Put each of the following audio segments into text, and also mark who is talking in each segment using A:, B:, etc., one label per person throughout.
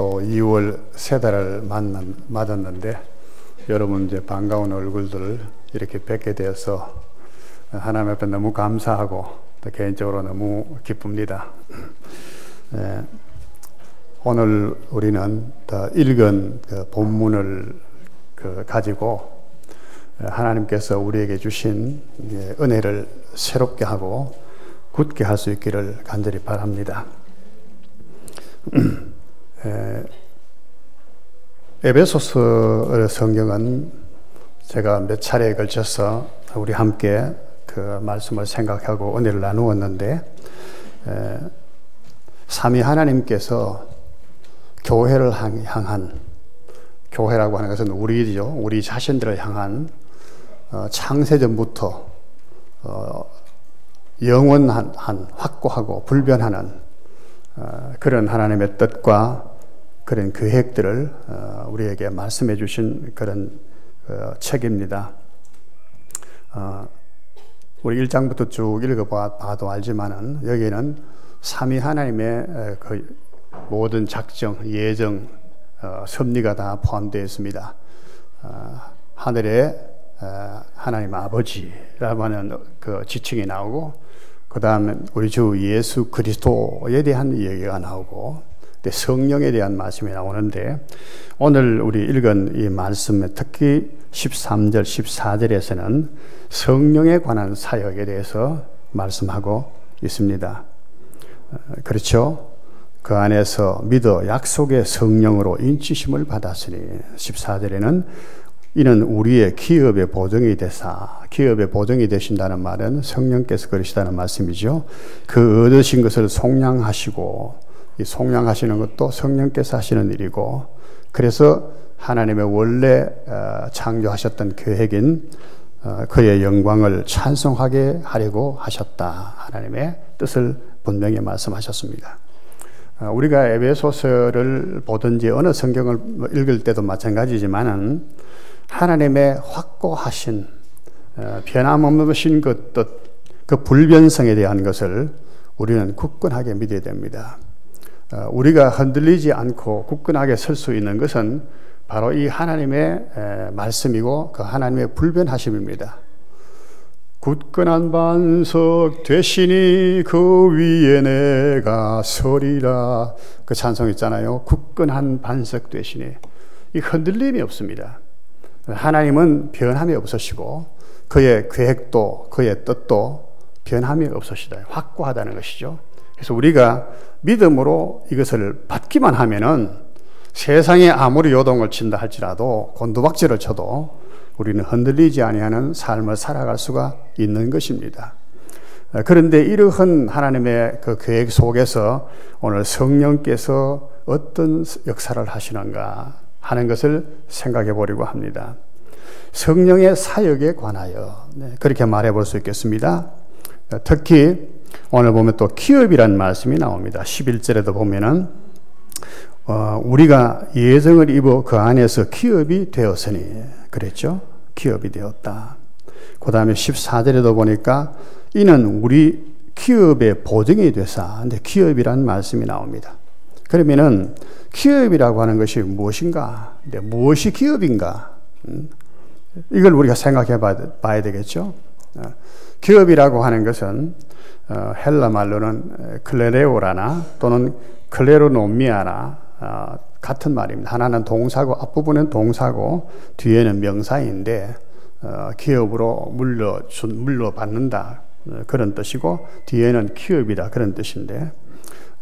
A: 또 2월 세 달을 맞았는데 여러분 이제 반가운 얼굴들을 이렇게 뵙게 되어서 하나님 앞에 너무 감사하고 또 개인적으로 너무 기쁩니다. 오늘 우리는 더 읽은 그 본문을 가지고 하나님께서 우리에게 주신 은혜를 새롭게 하고 굳게 할 수 있기를 간절히 바랍니다. 에베소서 성경은 제가 몇 차례에 걸쳐서 우리 함께 그 말씀을 생각하고 은혜를 나누었는데, 삼위 하나님께서 교회를 향한, 교회라고 하는 것은 우리죠. 우리 자신들을 향한 창세전부터 영원한 확고하고 불변하는 그런 하나님의 뜻과 그런 계획들을 우리에게 말씀해 주신 그런 책입니다. 우리 1장부터 쭉 읽어봐도 알지만은 여기에는 삼위 하나님의 그 모든 작정, 예정, 섭리가 다 포함되어 있습니다. 하늘에 하나님 아버지라고 하는 그 지칭이 나오고, 그 다음에 우리 주 예수 그리스도에 대한 얘기가 나오고, 성령에 대한 말씀이 나오는데, 오늘 우리 읽은 이 말씀에 특히 13절, 14절에서는 성령에 관한 사역에 대해서 말씀하고 있습니다. 그렇죠? 그 안에서 믿어 약속의 성령으로 인치심을 받았으니, 14절에는 이는 우리의 기업의 보증이 되사, 기업의 보증이 되신다는 말은 성령께서 그러시다는 말씀이죠. 그 얻으신 것을 송량하시고, 이 송량하시는 것도 성령께서 하시는 일이고, 그래서 하나님의 원래 창조하셨던 계획인 그의 영광을 찬송하게 하려고 하셨다, 하나님의 뜻을 분명히 말씀하셨습니다. 우리가 에베소서를 보든지 어느 성경을 읽을 때도 마찬가지지만은 하나님의 확고하신 변함없으신 그 뜻, 그 불변성에 대한 것을 우리는 굳건하게 믿어야 됩니다. 우리가 흔들리지 않고 굳건하게 설 수 있는 것은 바로 이 하나님의 말씀이고 그 하나님의 불변하심입니다. 굳건한 반석 되시니 그 위에 내가 서리라, 그 찬송 있잖아요. 굳건한 반석 되시니, 이 흔들림이 없습니다. 하나님은 변함이 없으시고 그의 계획도 그의 뜻도 변함이 없으시다, 확고하다는 것이죠. 그래서 우리가 믿음으로 이것을 받기만 하면은 세상에 아무리 요동을 친다 할지라도, 곤두박질을 쳐도 우리는 흔들리지 아니하는 삶을 살아갈 수가 있는 것입니다. 그런데 이러한 하나님의 그 계획 속에서 오늘 성령께서 어떤 역사를 하시는가 하는 것을 생각해 보려고 합니다. 성령의 사역에 관하여 그렇게 말해 볼 수 있겠습니다. 특히 오늘 보면 또 기업이라는 말씀이 나옵니다. 11절에도 보면은 우리가 예정을 입어 그 안에서 기업이 되었으니, 그랬죠? 기업이 되었다. 그 다음에 14절에도 보니까 이는 우리 기업의 보증이 되사, 근데 기업이라는 말씀이 나옵니다. 그러면은 기업이라고 하는 것이 무엇인가? 근데 무엇이 기업인가? 이걸 우리가 생각해 봐야 되겠죠? 기업이라고 하는 것은 헬라 말로는 클레레오라나 또는 클레로노미아나 같은 말입니다. 하나는 동사고, 앞부분은 동사고 뒤에는 명사인데 기업으로 물려받는다, 그런 뜻이고, 뒤에는 기업이다, 그런 뜻인데,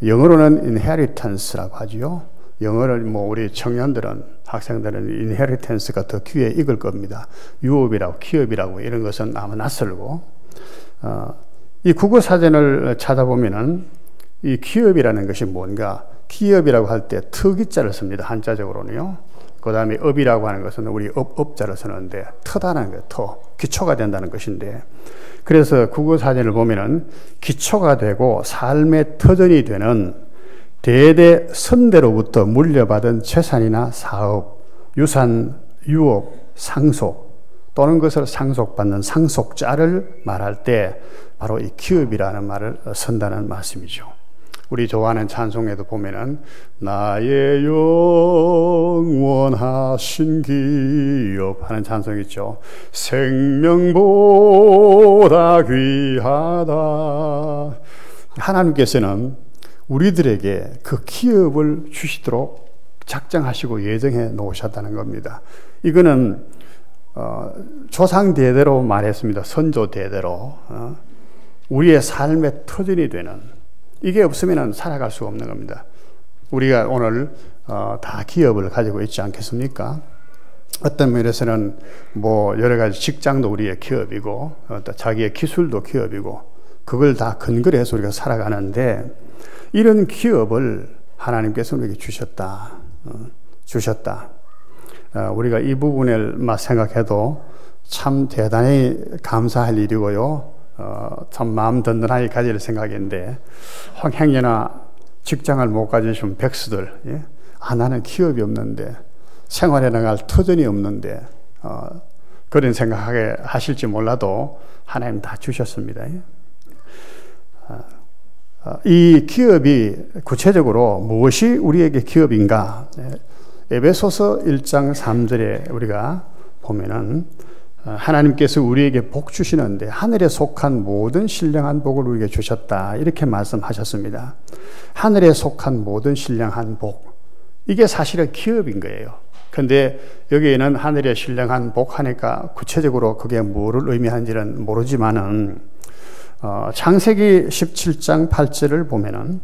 A: 영어로는 inheritance라고 하지요. 영어를 우리 청년들은, 학생들은 inheritance가 더 귀에 익을 겁니다. 유업이라고 기업이라고 이런 것은 아마 낯설고, 이 국어사전을 찾아보면은 이 기업이라는 것이 뭔가, 기업이라고 할 때 특이자를 씁니다, 한자적으로는요. 그 다음에 업이라고 하는 것은 우리 업자를 쓰는데, 터다는 거, 터, 기초가 된다는 것인데, 그래서 국어사전을 보면은 기초가 되고 삶의 터전이 되는 대대 선대로부터 물려받은 재산이나 사업, 유산, 유업, 상속 또는 것을 상속받는 상속자를 말할 때 바로 이 기업이라는 말을 쓴다는 말씀이죠. 우리 좋아하는 찬송에도 보면은 나의 영원하신 기업 하는 찬송 있죠. 생명보다 귀하다. 하나님께서는 우리들에게 그 기업을 주시도록 작정하시고 예정해 놓으셨다는 겁니다. 이거는 조상 대대로 말했습니다. 선조 대대로 우리의 삶의 터전이 되는, 이게 없으면 살아갈 수가 없는 겁니다. 우리가 오늘 다 기업을 가지고 있지 않겠습니까? 어떤 면에서는 뭐 여러 가지 직장도 우리의 기업이고 또 자기의 기술도 기업이고 그걸 다 근거로 해서 우리가 살아가는데, 이런 기업을 하나님께서 우리에게 주셨다. 우리가 이 부분을 생각해도 참 대단히 감사할 일이고요. 참 마음 든든하게 가질 생각인데, 행여나 직장을 못 가지신 백수들, 예? 나는 기업이 없는데, 생활해 나갈 터전이 없는데, 그런 생각하게 하실지 몰라도 하나님 다 주셨습니다. 이 기업이 구체적으로 무엇이 우리에게 기업인가? 에베소서 1장 3절에 우리가 보면은 하나님께서 우리에게 복 주시는데 하늘에 속한 모든 신령한 복을 우리에게 주셨다, 이렇게 말씀하셨습니다. 하늘에 속한 모든 신령한 복, 이게 사실은 기업인 거예요. 근데 여기에는 하늘에 신령한 복 하니까 구체적으로 그게 뭐를 의미하는지는 모르지만은 창세기 17장 8절을 보면은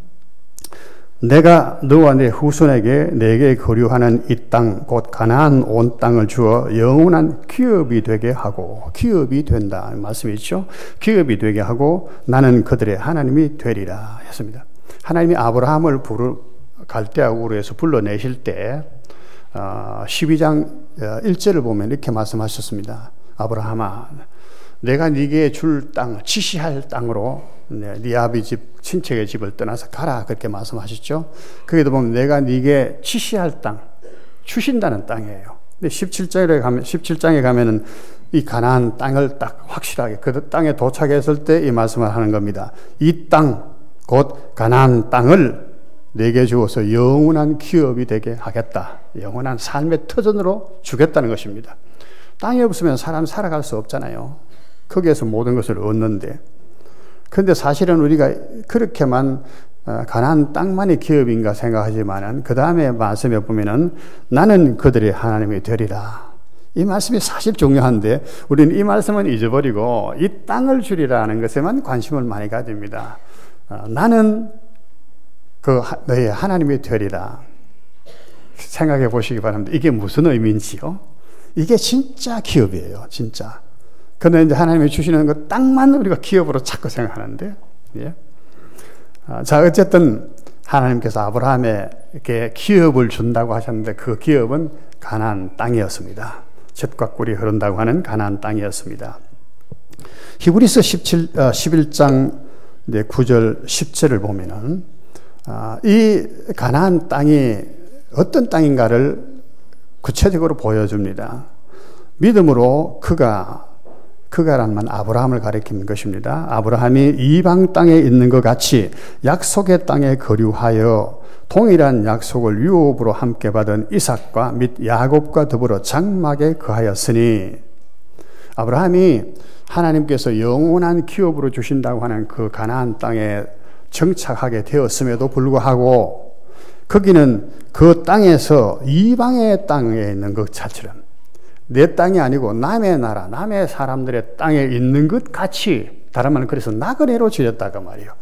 A: 내가 너와 내 후손에게 내게 거류하는 이 땅 곧 가나안 온 땅을 주어 영원한 기업이 되게 하고, 기업이 된다 말씀이 있죠. 기업이 되게 하고 나는 그들의 하나님이 되리라 했습니다. 하나님이 아브라함을 갈대아 우르에서 불러내실 때 12장 1절을 보면 이렇게 말씀하셨습니다. 아브라함아, 내가 네게 줄 땅, 지시할 땅으로 네 아비 집, 친척의 집을 떠나서 가라, 그렇게 말씀하셨죠. 거기도 보면 내가 네게 지시할 땅, 주신다는 땅이에요. 근데 17장에 가면은 이 가나안 땅을 딱 확실하게 그 땅에 도착했을 때 이 말씀을 하는 겁니다. 이 땅, 곧 가나안 땅을 내게 주어서 영원한 기업이 되게 하겠다. 영원한 삶의 터전으로 주겠다는 것입니다. 땅이 없으면 사람 살아갈 수 없잖아요. 거기에서 모든 것을 얻는데, 그런데 사실은 우리가 그렇게만 가나안 땅만이 기업인가 생각하지만은 그 다음에 말씀에 보면은 나는 그들의 하나님이 되리라. 이 말씀이 사실 중요한데 우리는 이 말씀은 잊어버리고 이 땅을 주리라는 것에만 관심을 많이 가집니다. 나는 너의 하나님이 되리라. 생각해 보시기 바랍니다. 이게 무슨 의미인지요? 이게 진짜 기업이에요, 진짜. 그런데 이제 하나님이 주시는 그 땅만 우리가 기업으로 자꾸 생각하는데, 예? 자, 어쨌든 하나님께서 아브라함에게 기업을 준다고 하셨는데 그 기업은 가나안 땅이었습니다. 젖과 꿀이 흐른다고 하는 가나안 땅이었습니다. 히브리서 11장 9절 10절을 보면은 이 가나안 땅이 어떤 땅인가를 구체적으로 보여줍니다. 믿음으로 그가란 말 아브라함을 가리키는 것입니다. 아브라함이 이방 땅에 있는 것 같이 약속의 땅에 거류하여 동일한 약속을 유업으로 함께 받은 이삭과 및 야곱과 더불어 장막에 거하였으니, 아브라함이 하나님께서 영원한 기업으로 주신다고 하는 그 가나안 땅에 정착하게 되었음에도 불구하고 거기는 그 땅에서 이방의 땅에 있는 것 자체는 내 땅이 아니고 남의 나라, 남의 사람들의 땅에 있는 것 같이, 다른 말은 그래서 나그네로 지었다고 말이에요.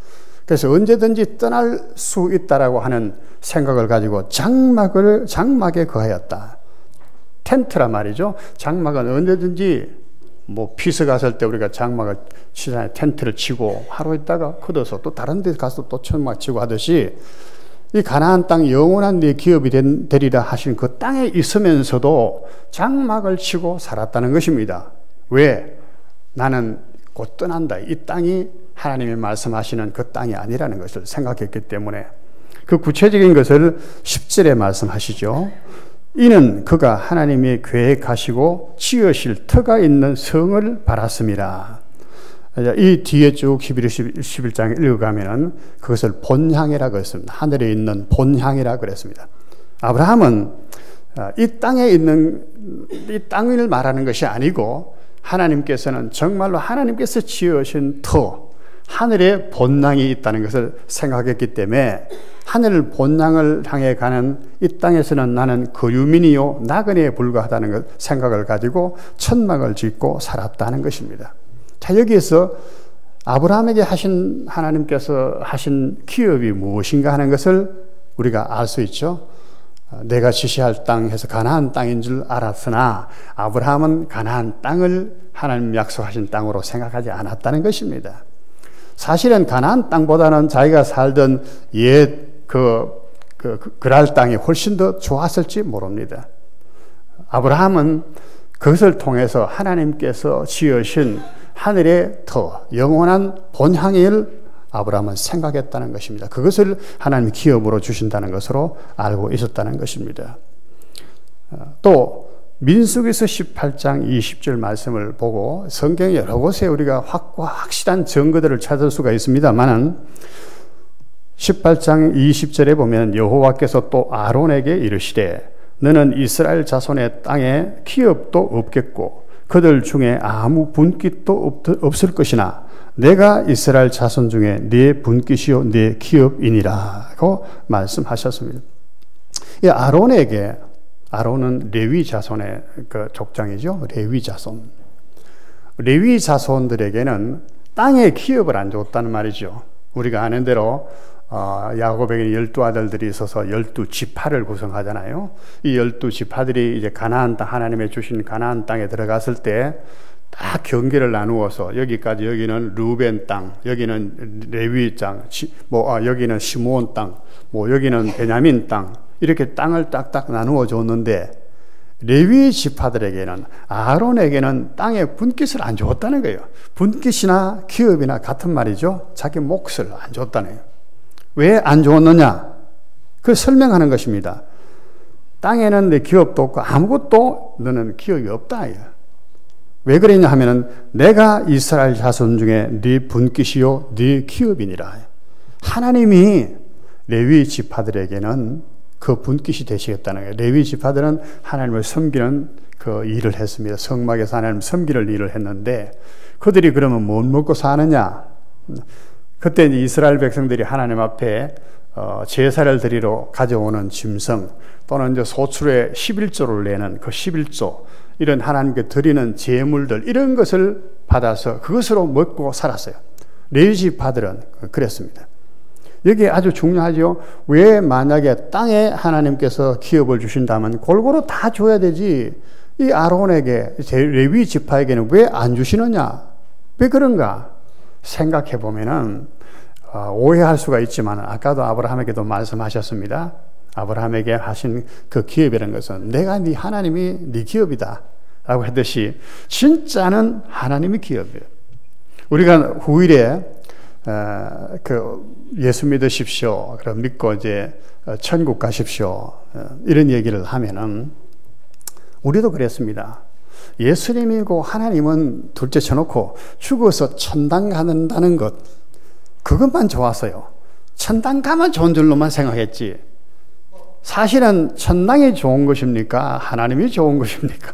A: 그래서 언제든지 떠날 수 있다라고 하는 생각을 가지고 장막에 거하였다. 텐트란 말이죠. 장막은 언제든지 뭐 피서 갔을 때 우리가 장막을 치잖아요. 텐트를 치고 하루 있다가 걷어서 또 다른 데 가서 또 천막 치고 하듯이 이 가나안 땅 영원한 네 기업이 되리라 하신 그 땅에 있으면서도 장막을 치고 살았다는 것입니다. 왜? 나는 곧 떠난다. 이 땅이 하나님이 말씀하시는 그 땅이 아니라는 것을 생각했기 때문에 그 구체적인 것을 10절에 말씀하시죠. 이는 그가 하나님이 계획하시고 지으실 터가 있는 성을 바랐습니다. 이 뒤에 쭉 11장 읽어가면은 그것을 본향이라고 했습니다. 하늘에 있는 본향이라고 그랬습니다. 아브라함은 이 땅에 있는 이 땅을 말하는 것이 아니고 하나님께서는 정말로 하나님께서 지으신 터, 하늘에 본향이 있다는 것을 생각했기 때문에 하늘 본향을 향해 가는 이 땅에서는 나는 거류민이요 나그네에 불과하다는 것 생각을 가지고 천막을 짓고 살았다는 것입니다. 자, 여기에서 아브라함에게 하나님께서 하신 기업이 무엇인가 하는 것을 우리가 알 수 있죠. 내가 지시할 땅에서 가나안 땅인 줄 알았으나 아브라함은 가나안 땅을 하나님 약속하신 땅으로 생각하지 않았다는 것입니다. 사실은 가나안 땅보다는 자기가 살던 옛 그랄 땅이 훨씬 더 좋았을지 모릅니다. 아브라함은 그것을 통해서 하나님께서 지으신 하늘의 터, 영원한 본향을 아브라함은 생각했다는 것입니다. 그것을 하나님이 기업으로 주신다는 것으로 알고 있었다는 것입니다. 또 민수기서 18장 20절 말씀을 보고 성경 여러 곳에 우리가 확실한 증거들을 찾을 수가 있습니다만 18장 20절에 보면 여호와께서 또 아론에게 이르시되 너는 이스라엘 자손의 땅에 기업도 없겠고 그들 중에 아무 분깃도 없을 것이나 내가 이스라엘 자손 중에 네 분깃이요 네 기업이니라고 말씀하셨습니다. 이 아론은 레위 자손의 그 족장이죠. 레위 자손. 레위 자손들에게는 땅의 기업을 안 줬다는 말이죠. 우리가 아는 대로 야곱에게 12아들들이 있어서 12지파를 구성하잖아요. 이 12지파들이 이제 가나안 땅, 하나님의 주신 가나안 땅에 들어갔을 때 딱 경계를 나누어서 여기까지 여기는 루벤 땅, 여기는 레위 땅, 여기는 시므온 땅, 여기는 베냐민 땅 이렇게 땅을 딱딱 나누어 줬는데 레위 지파들에게는 아론에게는 땅의 분깃을 안 줬다는 거예요. 분깃이나 기업이나 같은 말이죠. 자기 몫을 안 줬다는 거예요. 왜 안 줬느냐? 그걸 설명하는 것입니다. 땅에는 내 기업도 없고 아무것도 너는 기업이 없다. 왜 그랬냐 하면은 내가 이스라엘 자손 중에 네 분깃이요 네 기업이니라. 하나님이 레위 지파들에게는 그 분깃이 되시겠다는 거예요. 레위 지파들은 하나님을 섬기는 그 일을 했습니다. 성막에서 하나님 섬기는 일을 했는데 그들이 그러면 못 먹고 사느냐? 그때 이스라엘 백성들이 하나님 앞에 제사를 드리러 가져오는 짐승 또는 이제 소출의 11조를 내는 그 11조 이런 하나님께 드리는 제물들 이런 것을 받아서 그것으로 먹고 살았어요. 레위 지파들은 그랬습니다. 여기 아주 중요하죠. 왜 만약에 땅에 하나님께서 기업을 주신다면 골고루 다 줘야 되지 이 아론에게 레위 지파에게는 왜 안 주시느냐? 왜 그런가? 생각해 보면은 오해할 수가 있지만 아까도 아브라함에게도 말씀하셨습니다. 아브라함에게 하신 그 기업이라는 것은 내가 네 하나님이 네 기업이다 라고 했듯이 진짜는 하나님이 기업이에요. 우리가 후일에 예수 믿으십시오. 그럼 믿고 이제 천국 가십시오. 이런 얘기를 하면은 우리도 그랬습니다. 예수님이고 하나님은 둘째 쳐놓고 죽어서 천당 가는다는 것 그것만 좋았어요. 천당 가면 좋은 줄로만 생각했지 사실은 천당이 좋은 것입니까? 하나님이 좋은 것입니까?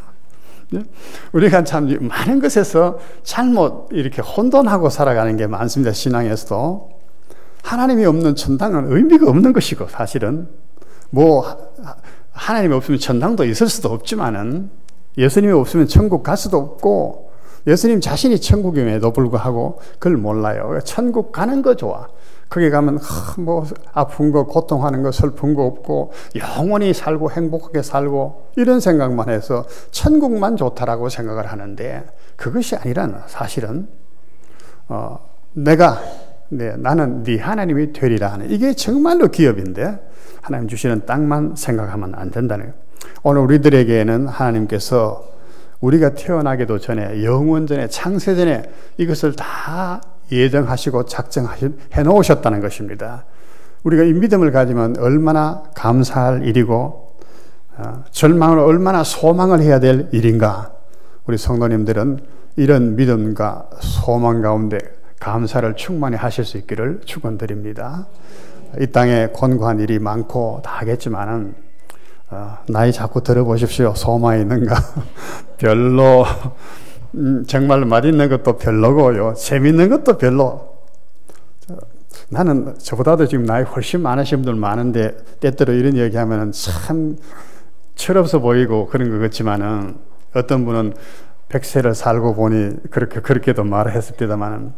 A: 우리가 참 많은 것에서 잘못 이렇게 혼돈하고 살아가는 게 많습니다. 신앙에서도 하나님이 없는 천당은 의미가 없는 것이고 사실은 하나님이 없으면 천당도 있을 수도 없지만은 예수님이 없으면 천국 갈 수도 없고 예수님 자신이 천국임에도 불구하고 그걸 몰라요. 천국 가는 거 좋아. 거기 가면 아픈 거 고통하는 거 슬픈 거 없고 영원히 살고 행복하게 살고 이런 생각만 해서 천국만 좋다라고 생각을 하는데 그것이 아니라 사실은 나는 네 하나님이 되리라 하는 이게 정말로 기업인데 하나님 주시는 땅만 생각하면 안 된다는 거예요. 오늘 우리들에게는 하나님께서 우리가 태어나기도 전에 영원 전에 창세 전에 이것을 다 예정하시고 작정해 놓으셨다는 것입니다. 우리가 이 믿음을 가지면 얼마나 감사할 일이고 절망을 얼마나 소망을 해야 될 일인가. 우리 성도님들은 이런 믿음과 소망 가운데 감사를 충만히 하실 수 있기를 축원드립니다. 이 땅에 권고한 일이 많고 다 하겠지만은 나이 자꾸 들어보십시오. 소망이 있는가? 별로. 정말 맛있는 것도 별로고요. 재밌는 것도 별로. 나는 저보다도 지금 나이 훨씬 많으신 분들 많은데 때때로 이런 얘기하면 참 철없어 보이고 그런 것 같지만은 어떤 분은 100세를 살고 보니 그렇게도 말을 했습니다만은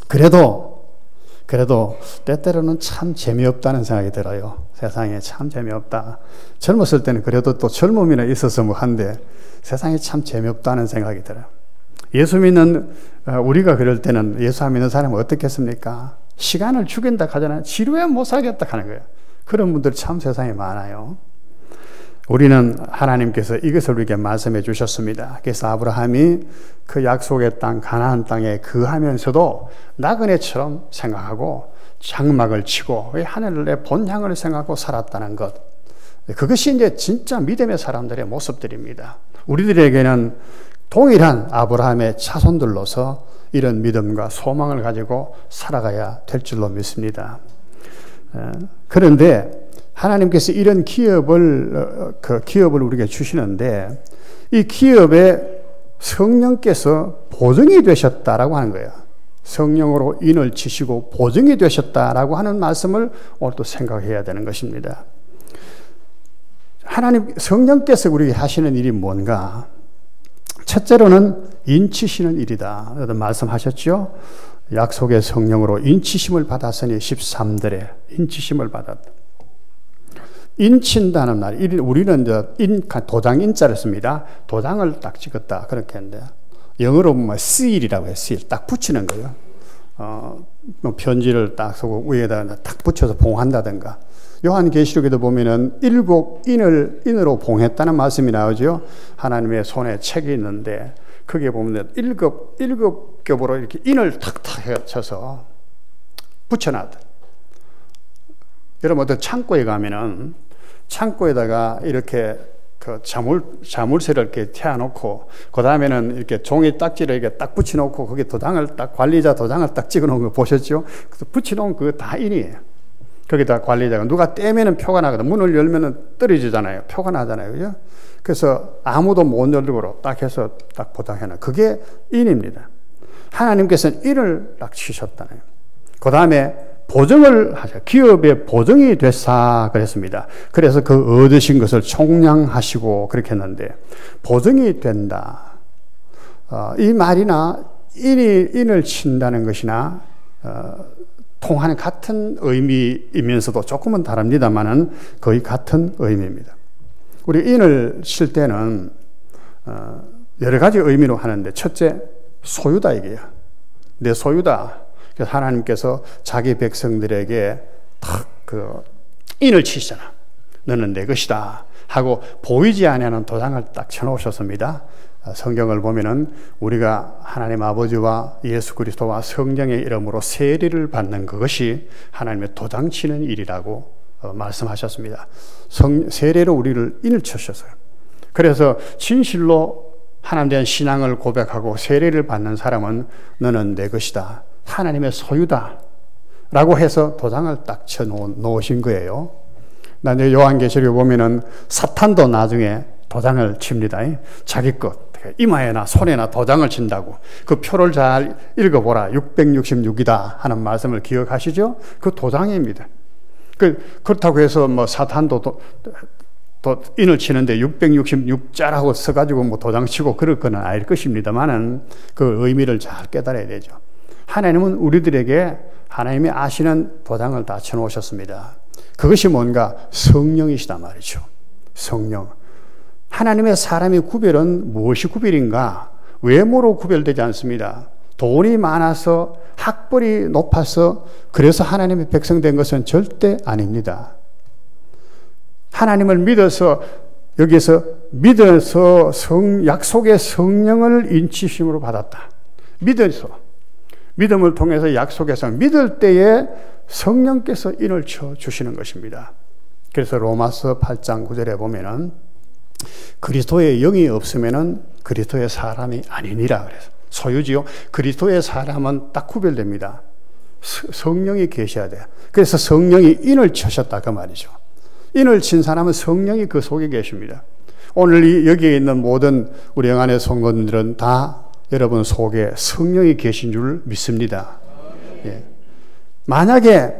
A: 그래도 때때로는 참 재미없다는 생각이 들어요. 세상에 참 재미없다. 젊었을 때는 그래도 또 젊음이나 있어서 뭐 한데 세상에 참 재미없다는 생각이 들어요. 예수 믿는 우리가 그럴 때는 예수 안 믿는 사람은 어떻겠습니까? 시간을 죽인다 하잖아요. 지루해 못 살겠다 하는 거예요. 그런 분들 참 세상에 많아요. 우리는 하나님께서 이것을 우리에게 말씀해 주셨습니다. 그래서 아브라함이 그 약속의 땅 가나안 땅에 거하면서도 나그네처럼 생각하고 장막을 치고 하늘의 본향을 생각하고 살았다는 것. 그것이 이제 진짜 믿음의 사람들의 모습들입니다. 우리들에게는 동일한 아브라함의 자손들로서 이런 믿음과 소망을 가지고 살아가야 될 줄로 믿습니다. 그런데 하나님께서 이런 기업을 우리에게 주시는데 이 기업에 성령께서 보증이 되셨다라고 하는 거예요. 성령으로 인을 치시고 보증이 되셨다라고 하는 말씀을 오늘 또 생각해야 되는 것입니다. 하나님 성령께서 우리에게 하시는 일이 뭔가? 첫째로는 인치시는 일이다. 말씀하셨죠? 약속의 성령으로 인치심을 받았으니 13절에 인치심을 받았다. 인친다는 말, 우리는 도장 인자를 씁니다. 도장을 딱 찍었다 그렇게 했는데 영어로 보면 seal이라고 해요. seal, 딱 붙이는 거예요. 뭐 편지를 딱 쓰고 위에다 딱 붙여서 봉한다든가. 요한계시록에도 보면은 7 인으로 봉했다는 말씀이 나오죠. 하나님의 손에 책이 있는데 거기에 보면 7 겹으로 이렇게 인을 탁탁 쳐서 붙여놨다. 여러분 어떤 창고에 가면은 창고에다가 이렇게 그 자물쇠를 이렇게 태워놓고 그 다음에는 이렇게 종이 딱지를 이렇게 딱 붙여놓고 거기 도장을 딱 관리자 도장을 딱 찍어놓은 거 보셨죠? 그래서 붙여놓은 그거 다 인이에요. 거기다 관리자가 누가 떼면은 표가 나거든. 문을 열면은 떨어지잖아요. 표가 나잖아요. 그죠? 그래서 아무도 못 열도록 딱 해서 딱 보장해놔. 그게 인입니다. 하나님께서는 인을 딱 치셨다네요. 그 다음에 보증을 하죠. 기업의 보증이 됐사 그랬습니다. 그래서 그 얻으신 것을 총량하시고 그렇게 했는데 보증이 된다. 이 말이나 인을 친다는 것이나 통하는 같은 의미이면서도 조금은 다릅니다만은 거의 같은 의미입니다. 우리 인을 칠 때는 여러 가지 의미로 하는데 첫째 소유다 이게요. 내 소유다. 그래서 하나님께서 자기 백성들에게 탁 그 인을 치시잖아. 너는 내 것이다 하고 보이지 아니하는 도장을 딱 쳐놓으셨습니다. 성경을 보면은 우리가 하나님 아버지와 예수 그리스도와 성령의 이름으로 세례를 받는 그것이 하나님의 도장 치는 일이라고 말씀하셨습니다. 세례로 우리를 인을 치셨어요. 그래서 진실로 하나님에 대한 신앙을 고백하고 세례를 받는 사람은 너는 내 것이다. 하나님의 소유다. 라고 해서 도장을 딱 쳐놓으신 거예요. 나중에 요한계시록에 보면은 사탄도 나중에 도장을 칩니다. 자기 것. 이마에나 손에나 도장을 친다고. 그 표를 잘 읽어보라. 666이다 하는 말씀을 기억하시죠? 그 도장입니다. 그렇다고 해서 뭐 사탄도 인을 치는데 666자라고 써가지고 뭐 도장 치고 그럴 건 아닐 것입니다만은 그 의미를 잘 깨달아야 되죠. 하나님은 우리들에게 하나님이 아시는 도장을 다 쳐놓으셨습니다. 그것이 뭔가 성령이시다 말이죠. 성령. 하나님의 사람의 구별은 무엇이 구별인가? 외모로 구별되지 않습니다. 돈이 많아서 학벌이 높아서 그래서 하나님의 백성 된 것은 절대 아닙니다. 하나님을 믿어서 여기에서 믿어서 약속의 성령을 인치심으로 받았다. 믿음을 통해서 약속에서 믿을 때에 성령께서 인을 쳐 주시는 것입니다. 그래서 로마서 8장 9절에 보면은 그리스도의 영이 없으면은 그리스도의 사람이 아니니라 그래서 소유지요. 그리스도의 사람은 딱 구별됩니다. 성령이 계셔야 돼요. 그래서 성령이 인을 치셨다 그 말이죠. 인을 친 사람은 성령이 그 속에 계십니다. 오늘 여기에 있는 모든 우리 영안의 성도들은 다 여러분 속에 성령이 계신 줄 믿습니다. 예. 만약에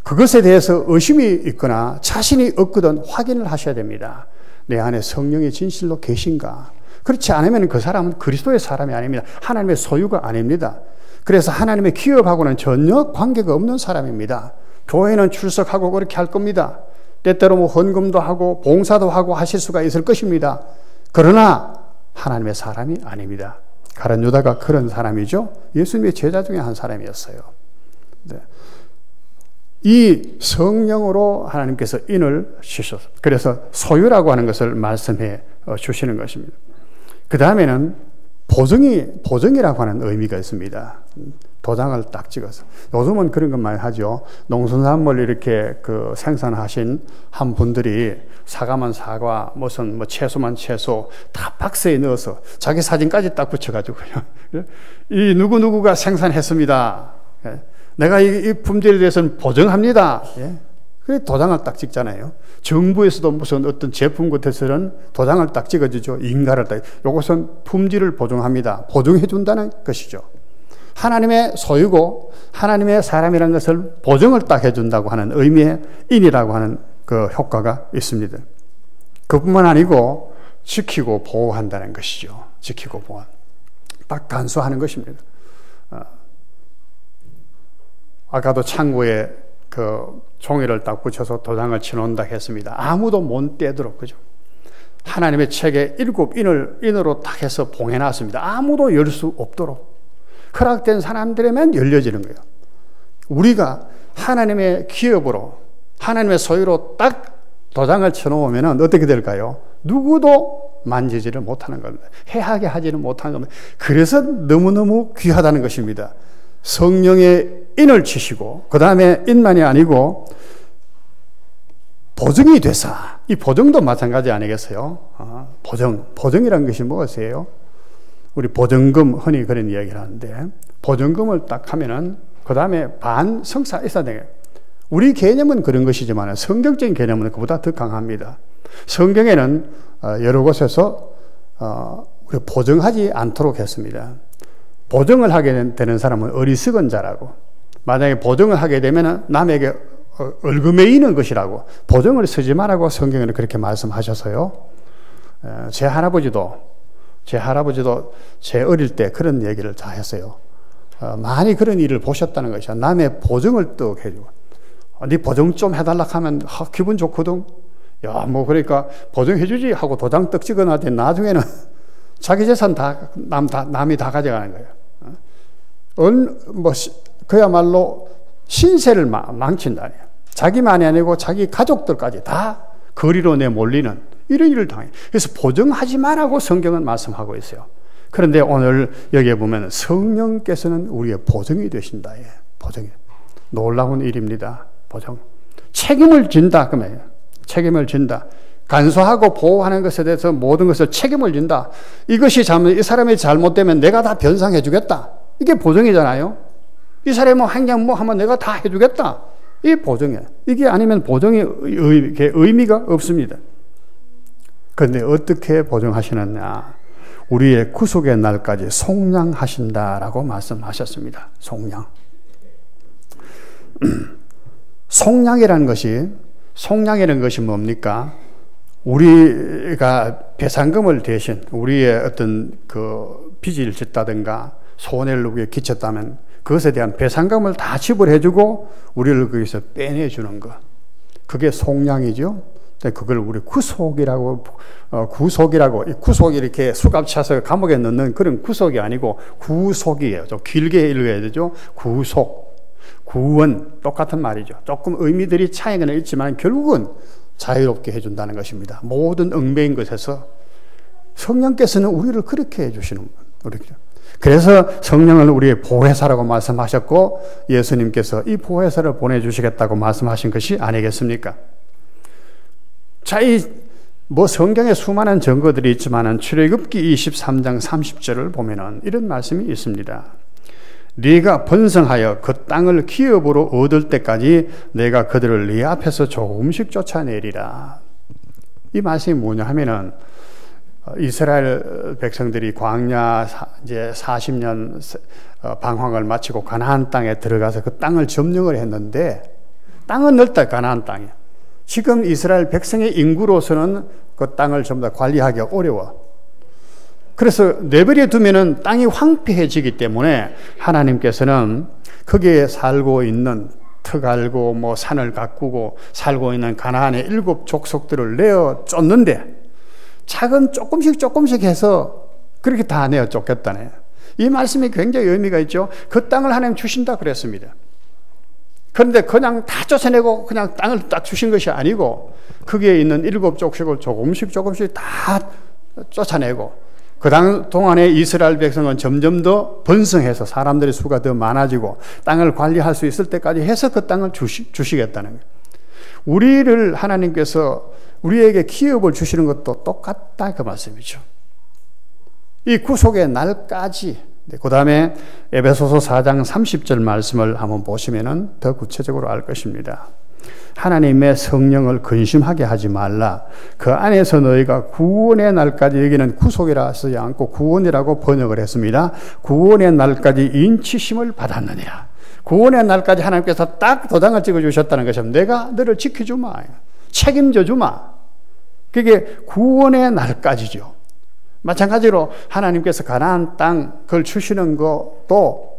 A: 그것에 대해서 의심이 있거나 자신이 없거든 확인을 하셔야 됩니다. 내 안에 성령이 진실로 계신가? 그렇지 않으면 그 사람은 그리스도의 사람이 아닙니다. 하나님의 소유가 아닙니다. 그래서 하나님의 기업하고는 전혀 관계가 없는 사람입니다. 교회는 출석하고 그렇게 할 겁니다. 때때로 뭐 헌금도 하고 봉사도 하고 하실 수가 있을 것입니다. 그러나 하나님의 사람이 아닙니다. 가룟 유다가 그런 사람이죠. 예수님의 제자 중에 한 사람이었어요. 네. 이 성령으로 하나님께서 인을 주셨어요. 그래서 소유라고 하는 것을 말씀해 주시는 것입니다. 그 다음에는 보증이라고 하는 의미가 있습니다. 도장을 딱 찍어서. 요즘은 그런 것 많이 하죠. 농수산물 이렇게 생산하신 한 분들이 사과만 사과, 무슨 채소만 채소 다 박스에 넣어서 자기 사진까지 딱 붙여가지고요. 이 누구누구가 생산했습니다. 내가 이 품질에 대해서는 보증합니다. 그래 도장을 딱 찍잖아요. 정부에서도 무슨 어떤 제품 같아서는 도장을 딱 찍어주죠. 인가를 딱. 이것은 품질을 보증합니다. 보증해 준다는 것이죠. 하나님의 소유고 하나님의 사람이라는 것을 보증을 딱 해준다고 하는 의미의 인이라고 하는 그 효과가 있습니다. 그뿐만 아니고 지키고 보호한다는 것이죠. 지키고 보호. 딱 간수하는 것입니다. 아까도 창고에 그 종이를 딱 붙여서 도장을 쳐놓는다 했습니다. 아무도 못 떼도록, 그죠? 하나님의 책에 7인으로 딱 해서 봉해놨습니다. 아무도 열 수 없도록. 허락된 사람들에만 열려지는 거예요. 우리가 하나님의 기업으로, 하나님의 소유로 딱 도장을 쳐놓으면 어떻게 될까요? 누구도 만지지를 못하는 겁니다. 해하게 하지는 못하는 겁니다. 그래서 너무너무 귀하다는 것입니다. 성령의 인을 치시고, 그 다음에 인만이 아니고 보증이 되사. 이 보증도 마찬가지 아니겠어요? 보증이라는 것이 무엇이에요? 우리 보증금 흔히 그런 이야기를 하는데, 보증금을 딱 하면은 그 다음에 반성사 있어야 돼요. 우리 개념은 그런 것이지만 성경적인 개념은 그보다 더 강합니다. 성경에는 여러 곳에서 우리 보증하지 않도록 했습니다. 보증을 하게 되는 사람은 어리석은 자라고, 만약에 보증을 하게 되면 남에게 얼금매이는 것이라고, 보증을 쓰지 말라고 성경에는 그렇게 말씀하셔서요. 제 할아버지도 제 어릴 때 그런 얘기를 다 했어요. 많이 그런 일을 보셨다는 것이야. 남의 보증을 떡 해주고, 네 보증 좀 해달라 하면 기분 좋거든. 야, 뭐 그러니까 보증해주지 하고 도장 떡 찍어놨더니 나중에는 자기 재산 남이 다 가져가는 거예요. 그야말로 신세를 망친다. 자기만이 아니고 자기 가족들까지 다 거리로 내몰리는 이런 일을 당해요. 그래서 보증하지 말라고 성경은 말씀하고 있어요. 그런데 오늘 여기에 보면 성령께서는 우리의 보증이 되신다. 보증이. 놀라운 일입니다. 보증. 책임을 진다. 그 말이에요. 책임을 진다. 간수하고 보호하는 것에 대해서 모든 것을 책임을 진다. 이것이 이 사람이 잘못되면 내가 다 변상해 주겠다. 이게 보증이잖아요. 이 사람이 행장 하면 내가 다 해주겠다. 이게 보증이에요. 이게 아니면 보증의 의미가 없습니다. 그런데 어떻게 보증하시느냐? 우리의 구속의 날까지 속량하신다라고 말씀하셨습니다. 속량. 속량이라는 것이 뭡니까? 우리가 배상금을 대신 우리의 어떤 그 빚을 짓다든가 손해를 우리에 끼쳤다면 그것에 대한 배상금을 다 지불해주고 우리를 거기서 빼내주는 것. 그게 속량이죠. 그걸 우리 구속이라고, 구속이 이렇게 수갑 차서 감옥에 넣는 그런 구속이 아니고 구속이에요. 좀 길게 읽어야 되죠. 구속, 구원, 똑같은 말이죠. 조금 의미들이 차이가 있지만 결국은 자유롭게 해준다는 것입니다. 모든 얽매인 것에서 성령께서는 우리를 그렇게 해주시는 거예요. 그래서 성령을 우리의 보혜사라고 말씀하셨고 예수님께서 이 보혜사를 보내주시겠다고 말씀하신 것이 아니겠습니까? 자, 이 뭐 성경에 수많은 증거들이 있지만은 출애굽기 23장 30절을 보면은 이런 말씀이 있습니다. 네가 번성하여 그 땅을 기업으로 얻을 때까지 내가 그들을 네 앞에서 조금씩 쫓아내리라. 이 말씀이 뭐냐 하면은 이스라엘 백성들이 광야 이제 40년 방황을 마치고 가나안 땅에 들어가서 그 땅을 점령을 했는데 땅은 넓다. 가나안 땅에. 지금 이스라엘 백성의 인구로서는 그 땅을 전부 다 관리하기 어려워. 그래서 내버려 두면은 땅이 황폐해지기 때문에 하나님께서는 거기에 살고 있는 터갈고 뭐 산을 가꾸고 살고 있는 가나안의 7 족속들을 내어 쫓는데 작은 조금씩 해서 그렇게 다 내어 쫓겠다네. 이 말씀이 굉장히 의미가 있죠. 그 땅을 하나님 주신다 그랬습니다. 그런데 그냥 다 쫓아내고 그냥 땅을 딱 주신 것이 아니고 거기에 있는 7 족속을 조금씩 다 쫓아내고 그 동안에 이스라엘 백성은 점점 더 번성해서 사람들의 수가 더 많아지고 땅을 관리할 수 있을 때까지 해서 그 땅을 주시겠다는 거예요. 우리를 하나님께서 우리에게 기업을 주시는 것도 똑같다 그 말씀이죠. 이 구속의 날까지. 그 다음에 에베소서 4장 30절 말씀을 한번 보시면은 더 구체적으로 알 것입니다. 하나님의 성령을 근심하게 하지 말라. 그 안에서 너희가 구원의 날까지, 여기는 구속이라 쓰지 않고 구원이라고 번역을 했습니다. 구원의 날까지 인치심을 받았느니라. 구원의 날까지 하나님께서 딱 도장을 찍어주셨다는 것입니다. 내가 너를 지켜주마, 책임져 주마. 그게 구원의 날까지죠. 마찬가지로 하나님께서 가나안 땅 그걸 주시는 것도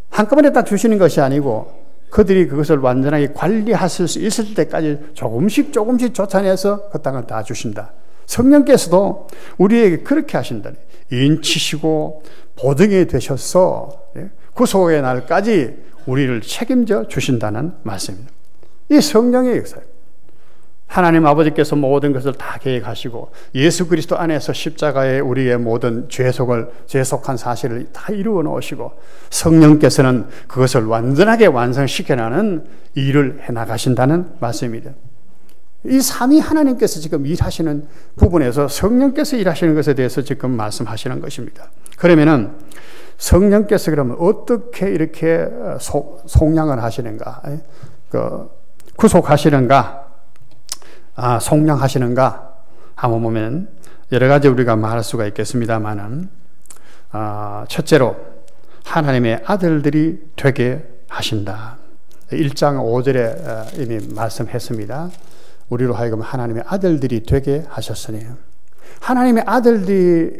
A: 한꺼번에 다 주시는 것이 아니고 그들이 그것을 완전하게 관리하실 수 있을 때까지 조금씩 쫓아내서 그 땅을 다 주신다. 성령께서도 우리에게 그렇게 하신다니. 인치시고 보등이 되셔서 구속의 날까지 우리를 책임져 주신다는 말씀입니다. 이 성령의 역사예요. 하나님 아버지께서 모든 것을 다 계획하시고 예수 그리스도 안에서 십자가에 우리의 모든 죄속한 사실을 다 이루어 놓으시고 성령께서는 그것을 완전하게 완성시켜나가는 일을 해나가신다는 말씀입니다. 이 삼위 하나님께서 지금 일하시는 부분에서 성령께서 일하시는 것에 대해서 지금 말씀하시는 것입니다. 그러면은 성령께서 그러면 어떻게 이렇게 속량을 하시는가, 구속하시는가, 속량하시는가 한번 보면 여러 가지 우리가 말할 수가 있겠습니다만은 첫째로 하나님의 아들들이 되게 하신다. 1장 5절에 이미 말씀했습니다. 우리로 하여금 하나님의 아들들이 되게 하셨으니, 하나님의 아들들이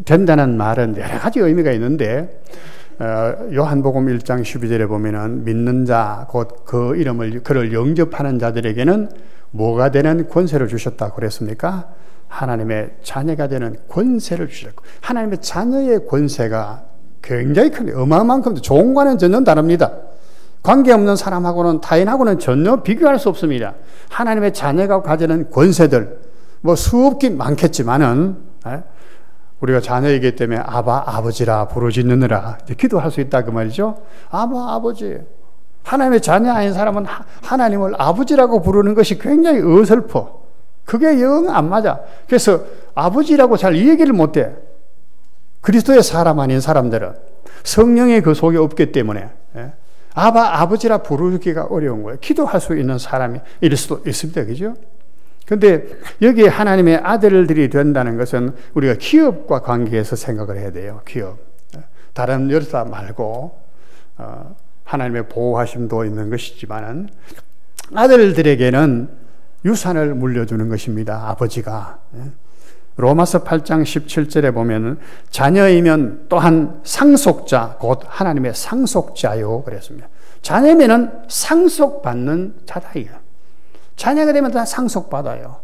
A: 된다는 말은 여러 가지 의미가 있는데 요한복음 1장 12절에 보면은 믿는 자 곧 그 이름을 그를 영접하는 자들에게는 뭐가 되는 권세를 주셨다고 그랬습니까? 하나님의 자녀가 되는 권세를 주셨고, 하나님의 자녀의 권세가 굉장히 큽니다. 어마어마한 겁니다. 좋은 거는 전혀 다릅니다. 관계없는 사람하고는 타인하고는 전혀 비교할 수 없습니다. 하나님의 자녀가 가지는 권세들 뭐 수없기 많겠지만은 우리가 자녀이기 때문에 아바 아버지라 부르짖느니라 기도할 수 있다 그 말이죠. 아바 아버지. 하나님의 자녀 아닌 사람은 하나님을 아버지라고 부르는 것이 굉장히 어설퍼. 그게 영 안 맞아. 그래서 아버지라고 잘 이 얘기를 못해. 그리스도의 사람 아닌 사람들은 성령의 그 속에 없기 때문에 아버지라 부르기가 어려운 거예요. 기도할 수 있는 사람이 이럴 수도 있습니다. 그죠? 근데 여기에 하나님의 아들들이 된다는 것은 우리가 기업과 관계해서 생각을 해야 돼요. 기업. 다른 여자 말고 하나님의 보호하심도 있는 것이지만은 아들들에게는 유산을 물려주는 것입니다. 아버지가. 로마서 8장 17절에 보면은 자녀이면 또한 상속자 곧 하나님의 상속자요 그랬습니다. 자녀면은 상속받는 자다요. 자녀가 되면 다 상속받아요.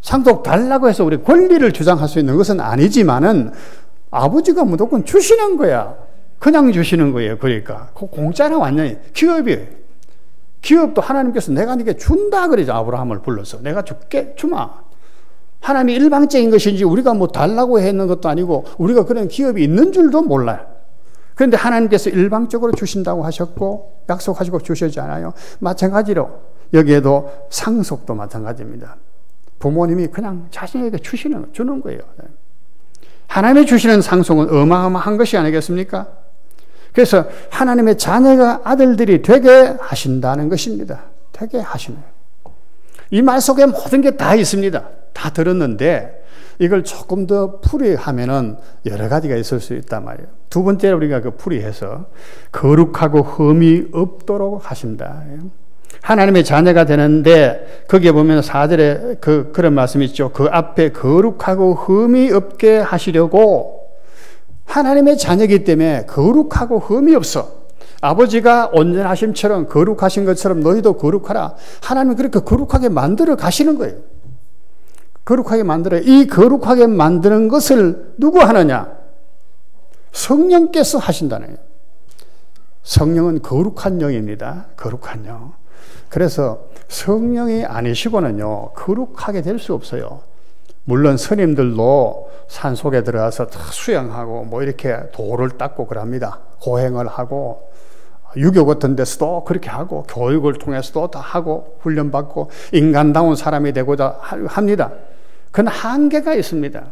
A: 상속 달라고 해서 우리 권리를 주장할 수 있는 것은 아니지만은 아버지가 무조건 주시는 거야. 그냥 주시는 거예요. 그러니까 공짜는 완전히 기업이에요. 기업도 하나님께서 내가 네게 준다 그러죠. 아브라함을 불러서 내가 줄게 주마. 하나님이 일방적인 것인지 우리가 뭐 달라고 했는 것도 아니고 우리가 그런 기업이 있는 줄도 몰라요. 그런데 하나님께서 일방적으로 주신다고 하셨고 약속하시고 주시지 않아요. 마찬가지로 여기에도 상속도 마찬가지입니다. 부모님이 그냥 자신에게 주는 거예요. 하나님이 주시는 상속은 어마어마한 것이 아니겠습니까? 그래서 하나님의 자녀가 아들들이 되게 하신다는 것입니다. 되게 하시네요. 이 말 속에 모든 게 다 있습니다. 다 들었는데 이걸 조금 더 풀이하면은 여러 가지가 있을 수 있단 말이에요. 두 번째 우리가 그 풀이해서 거룩하고 흠이 없도록 하신다. 하나님의 자녀가 되는데 거기에 보면 4절에 그런 말씀이 있죠. 그 앞에 거룩하고 흠이 없게 하시려고 하나님의 자녀이기 때문에 거룩하고 흠이 없어. 아버지가 온전하심처럼 거룩하신 것처럼 너희도 거룩하라. 하나님은 그렇게 거룩하게 만들어 가시는 거예요. 거룩하게 만들어요. 이 거룩하게 만드는 것을 누구 하느냐? 성령께서 하신다는 거예요. 성령은 거룩한 영입니다. 거룩한 영. 그래서 성령이 아니시고는요, 거룩하게 될 수 없어요. 물론 스님들도 산속에 들어가서 수영하고 뭐 이렇게 돌을 닦고 그럽니다. 고행을 하고 유교 같은 데서도 그렇게 하고 교육을 통해서도 다 하고 훈련받고 인간다운 사람이 되고자 합니다. 그건 한계가 있습니다.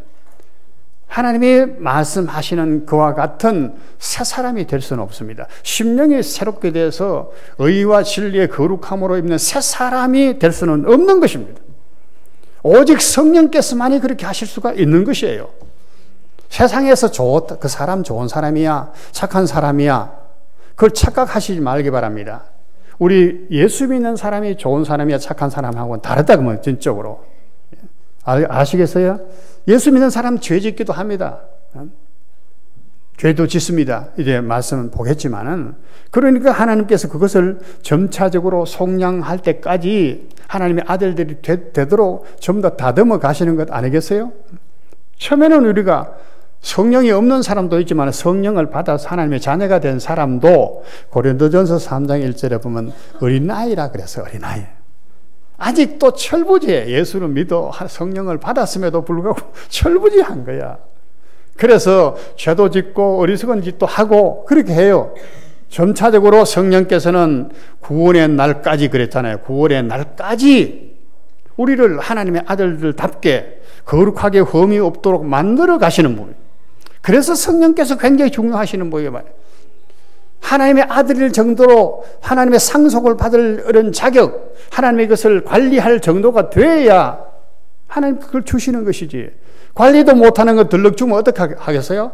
A: 하나님이 말씀하시는 그와 같은 새 사람이 될 수는 없습니다. 심령이 새롭게 돼서 의와 진리의 거룩함으로 입는 새 사람이 될 수는 없는 것입니다. 오직 성령께서만이 그렇게 하실 수가 있는 것이에요. 세상에서 그 사람 좋은 사람이야, 착한 사람이야, 그걸 착각하시지 말기 바랍니다. 우리 예수 믿는 사람이 좋은 사람이야, 착한 사람하고는 다르다, 그러면 전적으로. 아시겠어요? 예수 믿는 사람 죄 짓기도 합니다. 죄도 짓습니다. 이제 말씀은 보겠지만은. 그러니까 하나님께서 그것을 점차적으로 속량할 때까지 하나님의 아들들이 되도록 좀 더 다듬어 가시는 것 아니겠어요? 처음에는 우리가 성령이 없는 사람도 있지만 성령을 받아서 하나님의 자녀가 된 사람도 고린도전서 3장 1절에 보면 어린아이라 그랬어요. 어린아이. 아직도 철부지해. 예수를 믿어 성령을 받았음에도 불구하고 철부지한 거야. 그래서 죄도 짓고 어리석은 짓도 하고 그렇게 해요. 점차적으로 성령께서는 구원의 날까지 그랬잖아요. 구원의 날까지 우리를 하나님의 아들들답게 거룩하게 흠이 없도록 만들어 가시는 분이에요. 그래서 성령께서 굉장히 중요하시는 분이에요. 하나님의 아들일 정도로 하나님의 상속을 받을 이런 자격, 하나님의 것을 관리할 정도가 돼야 하나님 그걸 주시는 것이지. 관리도 못하는 거 들럭 주면 어떻게 하겠어요?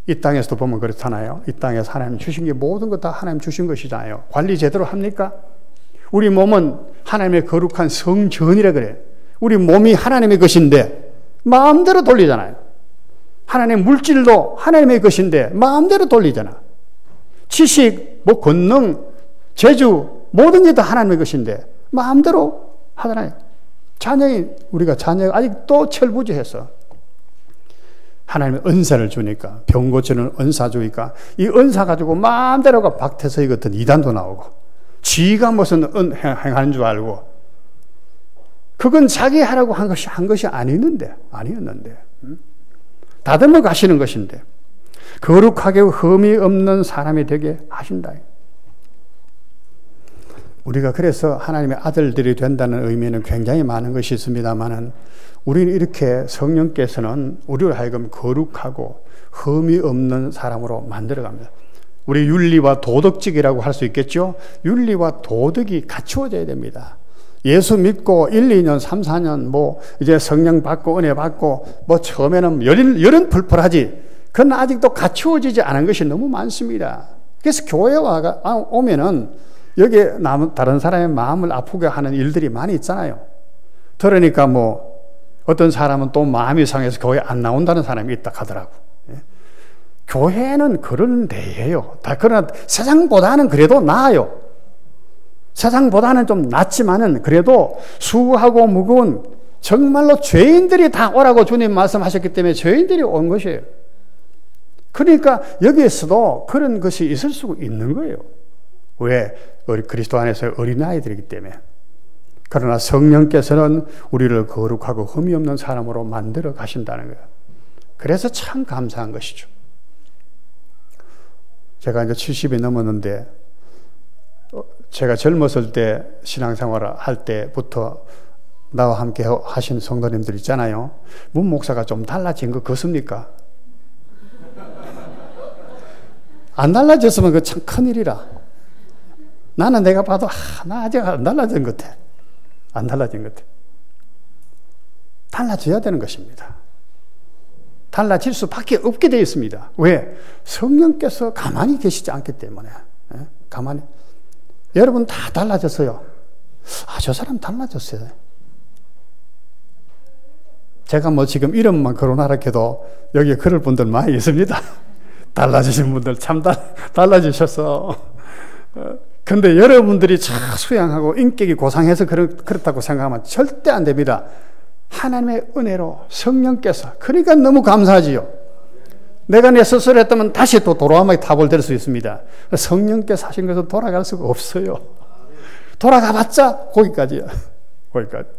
A: 이 땅에서도 보면 그렇잖아요. 이 땅에서 하나님 주신 게 모든 것 다 하나님 주신 것이잖아요. 관리 제대로 합니까? 우리 몸은 하나님의 거룩한 성전이라 그래. 우리 몸이 하나님의 것인데 마음대로 돌리잖아요. 하나님의 물질도 하나님의 것인데 마음대로 돌리잖아. 지식, 뭐 권능, 재주 모든 게 다 하나님의 것인데 마음대로 하잖아요. 우리가 자녀가 아직도 철부지해서 하나님의 은사를 주니까, 병 고치는 은사 주니까 이 은사 가지고 마음대로가 박태서이 같은 이단도 나오고 지가 무슨 행하는 줄 알고, 그건 자기 하라고 한 것이 아니었는데 다듬어 가시는 것인데 거룩하게 흠이 없는 사람이 되게 하신다. 우리가 그래서 하나님의 아들들이 된다는 의미는 굉장히 많은 것이 있습니다만은, 우리는 이렇게 성령께서는 우리를 하여금 거룩하고 흠이 없는 사람으로 만들어갑니다. 우리 윤리와 도덕직이라고 할 수 있겠죠? 윤리와 도덕이 갖추어져야 됩니다. 예수 믿고 1, 2년, 3, 4년 뭐 이제 성령 받고 은혜 받고 뭐 처음에는 열은 풀풀하지, 그건 아직도 갖추어지지 않은 것이 너무 많습니다. 그래서 교회에 오면은 여기에 다른 사람의 마음을 아프게 하는 일들이 많이 있잖아요. 그러니까 뭐 어떤 사람은 또 마음이 상해서 교회 안 나온다는 사람이 있다 하더라고. 교회는 그런 데예요. 그러나 세상보다는 그래도 나아요. 세상보다는 좀 낫지만은 그래도 수고하고 무거운 정말로 죄인들이 다 오라고 주님 말씀하셨기 때문에 죄인들이 온 것이에요. 그러니까 여기에서도 그런 것이 있을 수 있는 거예요. 왜? 우리 그리스도 안에서 어린아이들이기 때문에. 그러나 성령께서는 우리를 거룩하고 흠이 없는 사람으로 만들어 가신다는 거예요. 그래서 참 감사한 것이죠. 제가 이제 70이 넘었는데, 제가 젊었을 때 신앙생활을 할 때부터 나와 함께 하신 성도님들 있잖아요. 문 목사가 좀 달라진 거 같습니까? 안 달라졌으면 그 참 큰일이라. 나는 내가 봐도 나 아직 안 달라진 것 같아. 안 달라진 것 같아. 달라져야 되는 것입니다. 달라질 수밖에 없게 되어 있습니다. 왜? 성령께서 가만히 계시지 않기 때문에. 가만히. 여러분 다 달라졌어요. 저 사람 달라졌어요. 제가 뭐 지금 이름만 거론하라 해도 여기에 그럴 분들 많이 있습니다. 달라지신 분들 참 달라지셔서. 근데 여러분들이 참 수양하고 인격이 고상해서 그렇다고 생각하면 절대 안 됩니다. 하나님의 은혜로 성령께서, 그러니까 너무 감사하지요. 내가 내 스스로 했다면 다시 또 도로아마의 탑을 될 수 있습니다. 성령께서 하신 것은 돌아갈 수가 없어요. 돌아가봤자 거기까지야. 거기까지.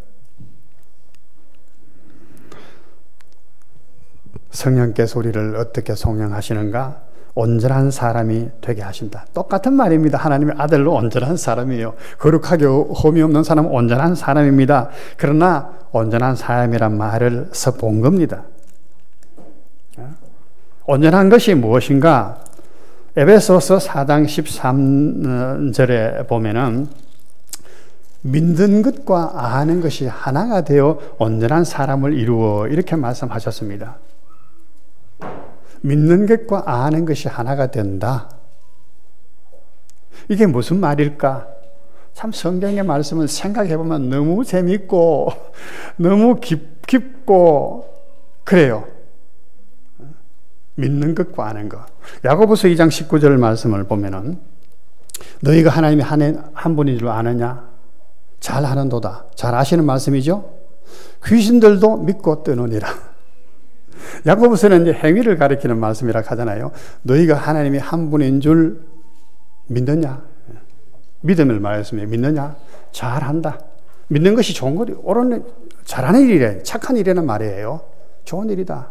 A: 성령께서 우리를 어떻게 송영하시는가? 온전한 사람이 되게 하신다. 똑같은 말입니다. 하나님의 아들로 온전한 사람이에요. 거룩하게 흠이 없는 사람은 온전한 사람입니다. 그러나 온전한 사람이란 말을 써본 겁니다. 온전한 것이 무엇인가? 에베소서 4장 13절에 보면은 믿는 것과 아는 것이 하나가 되어 온전한 사람을 이루어, 이렇게 말씀하셨습니다. 믿는 것과 아는 것이 하나가 된다. 이게 무슨 말일까? 참 성경의 말씀을 생각해 보면 너무 재밌고 너무 깊고 그래요. 믿는 것과 아는 것. 야고보서 2장 19절 말씀을 보면은 너희가 하나님이 한 분인 줄 아느냐? 잘 아는도다. 잘 아시는 말씀이죠? 귀신들도 믿고 뜨느니라. 야고보서는 이제 행위를 가리키는 말씀이라 하잖아요. 너희가 하나님이 한 분인 줄 믿느냐? 믿음을 말했습니다. 믿느냐? 잘한다. 믿는 것이 좋은 거리, 옳은, 잘하는 일이래. 착한 일이라는 말이에요. 좋은 일이다.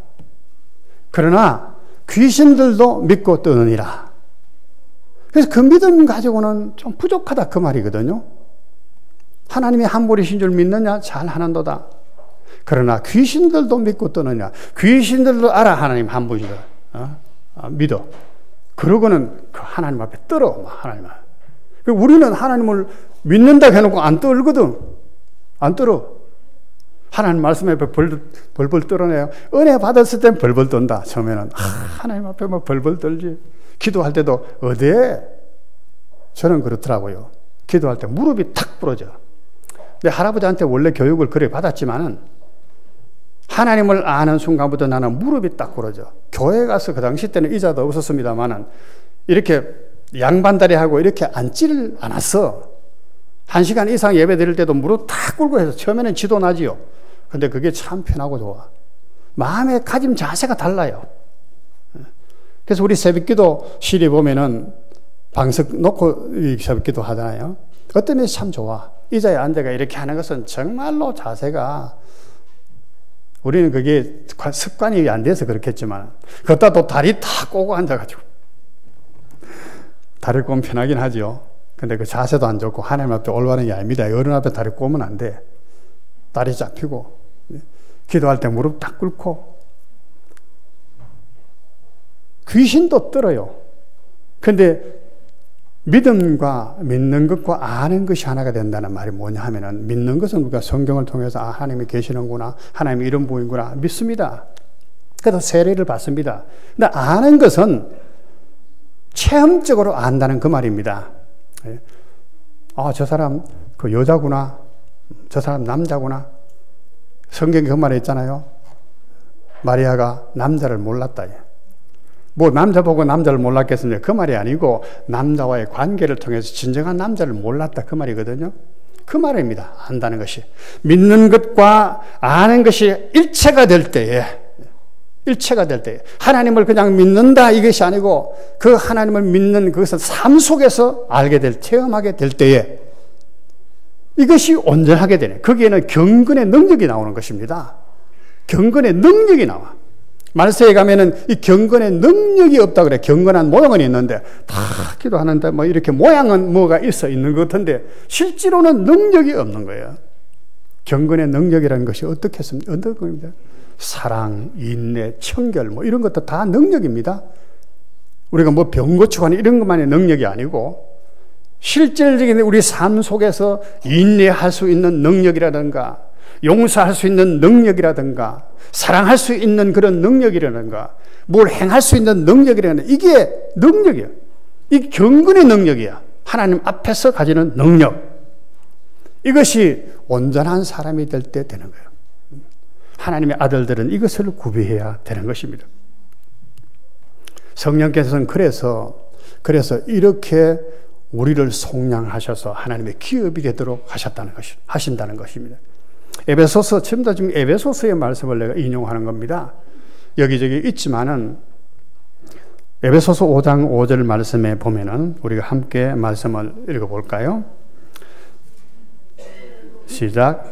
A: 그러나 귀신들도 믿고 뜨느니라. 그래서 그 믿음 가지고는 좀 부족하다 그 말이거든요. 하나님이 한 분이신 줄 믿느냐? 잘하는도다. 그러나 귀신들도 믿고 떠느냐? 귀신들도 알아 하나님 한 분이다. 믿어. 그러고는 그 하나님 앞에 떨어. 하나님 앞에. 우리는 하나님을 믿는다 해놓고 안 떨거든. 안 떨어. 하나님 말씀 앞에 벌벌 떨어내요. 은혜 받았을 땐 벌벌 떤다. 처음에는 하나님 앞에 뭐 벌벌 떨지. 기도할 때도 어디에? 저는 그렇더라고요. 기도할 때 무릎이 탁 부러져. 내 할아버지한테 원래 교육을 그래 받았지만은 하나님을 아는 순간부터 나는 무릎이 딱 부러져. 교회 가서 그 당시 때는 의자도 없었습니다만은 이렇게 양반다리 하고 이렇게 앉지를 않았어. 1시간 이상 예배 드릴 때도 무릎 탁 꿇고 해서 처음에는 지도 나지요. 근데 그게 참 편하고 좋아. 마음의 가짐 자세가 달라요. 그래서 우리 새벽기도실에 보면은 방석 놓고 새벽기도 하잖아요. 어떤 면이 참 좋아. 의자에 앉아가 이렇게 하는 것은 정말로 자세가, 우리는 그게 습관이 안 돼서 그렇겠지만, 그것다 또 다리 탁 꼬고 앉아가지고. 다리를 꼬면 편하긴 하죠. 근데 그 자세도 안 좋고, 하나님 앞에 올바른 게 아닙니다. 어른 앞에 다리 꼬면 안 돼. 다리 잡히고, 기도할 때 무릎 딱 꿇고. 귀신도 떨어요. 근데 믿음과 믿는 것과 아는 것이 하나가 된다는 말이 뭐냐 하면은, 믿는 것은 우리가 성경을 통해서 하나님이 계시는구나, 하나님이 이런 분이구나 믿습니다. 그래서 세례를 받습니다. 근데 아는 것은 체험적으로 안다는 그 말입니다. 저 사람 그 여자구나, 저 사람 남자구나. 성경에 그 말이 있잖아요. 마리아가 남자를 몰랐다. 뭐 남자 보고 남자를 몰랐겠습니까? 그 말이 아니고 남자와의 관계를 통해서 진정한 남자를 몰랐다 그 말이거든요. 그 말입니다. 안다는 것이. 믿는 것과 아는 것이 일체가 될 때에, 하나님을 그냥 믿는다 이것이 아니고 그 하나님을 믿는 그것을 삶 속에서 알게 될, 체험하게 될 때에 이것이 온전하게 되네. 거기에는 경건의 능력이 나오는 것입니다. 경건의 능력이 나와. 말세에 가면은 이 경건의 능력이 없다 그래. 경건한 모양은 있는데 다 기도하는데 뭐 이렇게 모양은 뭐가 있는 것 같은데 실제로는 능력이 없는 거예요. 경건의 능력이라는 것이 어떻겠습니까? 어떤 겁니다. 사랑, 인내, 청결 뭐 이런 것도 다 능력입니다. 우리가 뭐 병 고치고하는 이런 것만의 능력이 아니고 실질적인 우리 삶 속에서 인내할 수 있는 능력이라든가 용서할 수 있는 능력이라든가 사랑할 수 있는 그런 능력이라든가 뭘 행할 수 있는 능력이라든가 이게 능력이야. 이 경건의 능력이야. 하나님 앞에서 가지는 능력. 이것이 온전한 사람이 될 때 되는 거예요. 하나님의 아들들은 이것을 구비해야 되는 것입니다. 성령께서는 그래서 이렇게 우리를 속량하셔서 하나님의 기업이 되도록 하신다는 것입니다. 에베소서, 지금 에베소서의 말씀을 내가 인용하는 겁니다. 여기저기 있지만은 에베소서 5장 5절 말씀에 보면은 우리가 함께 말씀을 읽어볼까요? 시작.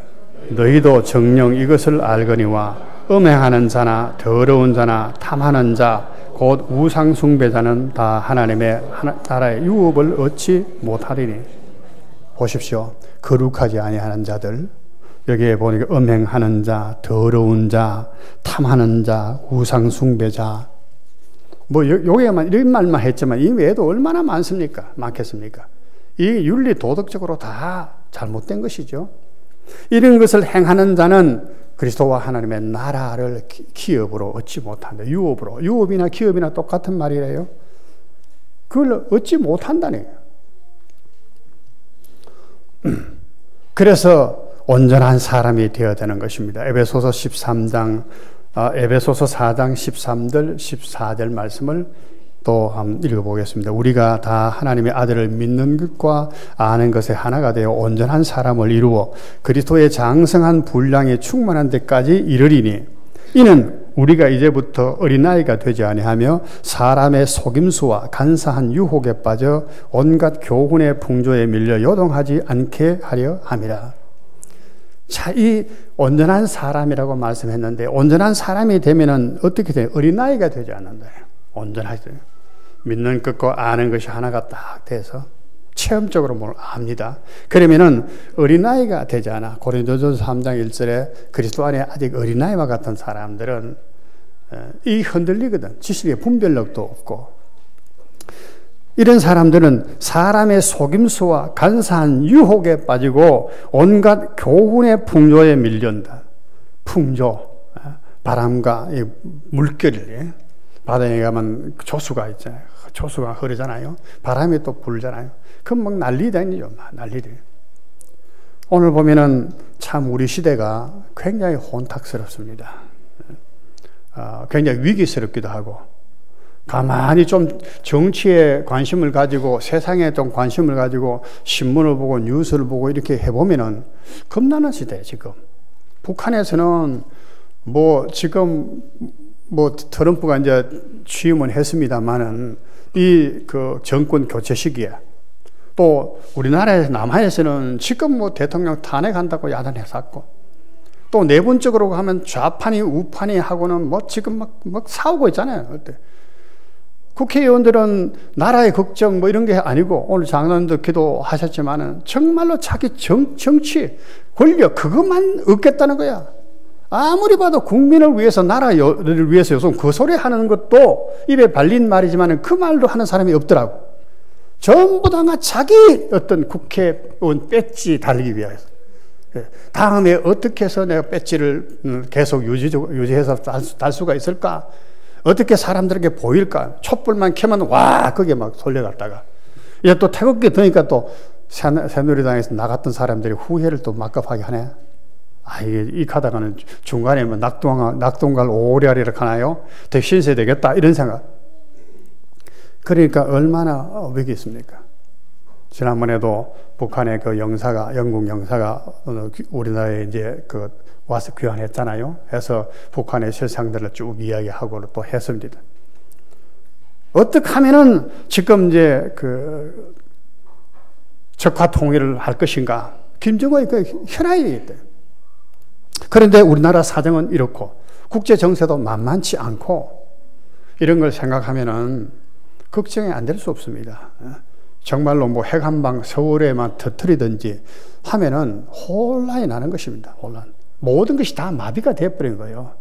A: 너희도 정녕 이것을 알거니와 음행하는 자나 더러운 자나 탐하는 자 곧 우상 숭배자는 다 하나님의 나라의 유업을 얻지 못하리니. 보십시오. 거룩하지 아니하는 자들, 여기에 보니까 음행하는 자, 더러운 자, 탐하는 자, 우상 숭배자, 뭐 여기에만 이런 말만 했지만 이 외에도 얼마나 많겠습니까? 이 윤리 도덕적으로 다 잘못된 것이죠. 이런 것을 행하는 자는 그리스도와 하나님의 나라를 기업으로 얻지 못한다. 유업으로. 유업이나 기업이나 똑같은 말이래요. 그걸 얻지 못한다는 거예요. 그래서 온전한 사람이 되어야 되는 것입니다. 에베소서 4장 13절, 14절 말씀을 또 한번 읽어보겠습니다. 우리가 다 하나님의 아들을 믿는 것과 아는 것에 하나가 되어 온전한 사람을 이루어 그리스도의 장성한 분량에 충만한 데까지 이르리니 이는 우리가 이제부터 어린아이가 되지 아니하며 사람의 속임수와 간사한 유혹에 빠져 온갖 교훈의 풍조에 밀려 요동하지 않게 하려 함이라. 자, 이 온전한 사람이라고 말씀했는데 온전한 사람이 되면은 어떻게 돼요? 어린아이가 되지 않는다. 온전하죠. 믿는 것과 아는 것이 하나가 딱 돼서 체험적으로 뭘 압니다. 그러면은 어린아이가 되지 않아. 고린도전서 3장 1절에 그리스도 안에 아직 어린아이와 같은 사람들은 이 흔들리거든. 지식의 분별력도 없고. 이런 사람들은 사람의 속임수와 간사한 유혹에 빠지고 온갖 교훈의 풍조에 밀린다. 풍조, 바람과 물결, 바다에 가면 조수가 있잖아요. 조수가 흐르잖아요. 바람이 또 불잖아요. 그럼 막 난리 다니죠. 난리들. 오늘 보면은 참 우리 시대가 굉장히 혼탁스럽습니다. 굉장히 위기스럽기도 하고, 가만히 좀 정치에 관심을 가지고 세상에 좀 관심을 가지고 신문을 보고 뉴스를 보고 이렇게 해보면은 겁나는 시대예요. 지금 북한에서는 지금 트럼프가 이제 취임은 했습니다만은 이 정권 교체 시기에 또 우리나라에서 남한에서는 지금 대통령 탄핵한다고 야단했었고 또 내분적으로 하면 좌판이 우판이 하고는 지금 막 싸우고 있잖아요. 그때 국회의원들은 나라의 걱정 이런 게 아니고 오늘 장로님도 기도하셨지만은 정말로 자기 정치 권력 그것만 얻겠다는 거야. 아무리 봐도 국민을 위해서 나라를 위해서 요즘 그 소리 하는 것도 입에 발린 말이지만 그 말도 하는 사람이 없더라고. 전부 다 자기 어떤 국회의원 배지 달기 위해서 다음에 어떻게 해서 내가 배지를 계속 유지해서 달 수가 있을까, 어떻게 사람들에게 보일까, 촛불만 켜면 와 거기에 막 솔려갔다가 이제 또 태극기 드니까 또 새누리당에서 나갔던 사람들이 후회를 또 막급하게 하네. 이게 가다가는 중간에 낙동갈 오리알이라 하나요? 되게 신세 되겠다 이런 생각. 그러니까 얼마나 위기 있습니까? 지난번에도 북한의 영국 영사가 우리나라에 이제 와서 귀환했잖아요. 해서 북한의 실상들을 쭉 이야기하고 또 했습니다. 어떻게 하면은 지금 이제 적화 통일을 할 것인가? 김정은이 현안이 있대요. 그런데 우리나라 사정은 이렇고 국제 정세도 만만치 않고 이런 걸 생각하면은 걱정이 안 될 수 없습니다. 정말로 뭐 핵 한 방 서울에만 터뜨리든지 하면은 혼란이 나는 것입니다. 혼란. 모든 것이 다 마비가 되어버린 거예요.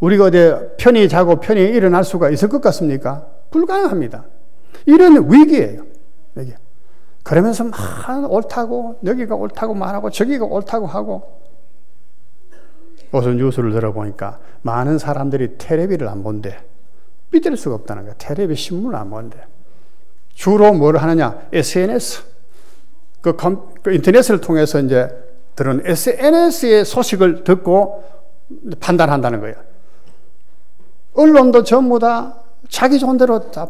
A: 우리가 어디 편히 자고 편히 일어날 수가 있을 것 같습니까? 불가능합니다. 이런 위기예요. 위기. 그러면서 막 옳다고, 여기가 옳다고 말하고 저기가 옳다고 하고. 무슨 뉴스를 들어보니까 많은 사람들이 텔레비를 안 본대. 믿을 수가 없다는 거야. 텔레비 신문을 안 본대. 주로 뭘 하느냐? SNS. 그 인터넷을 통해서 이제 들은 SNS의 소식을 듣고 판단한다는 거예요. 언론도 전부 다 자기 좋은 대로 다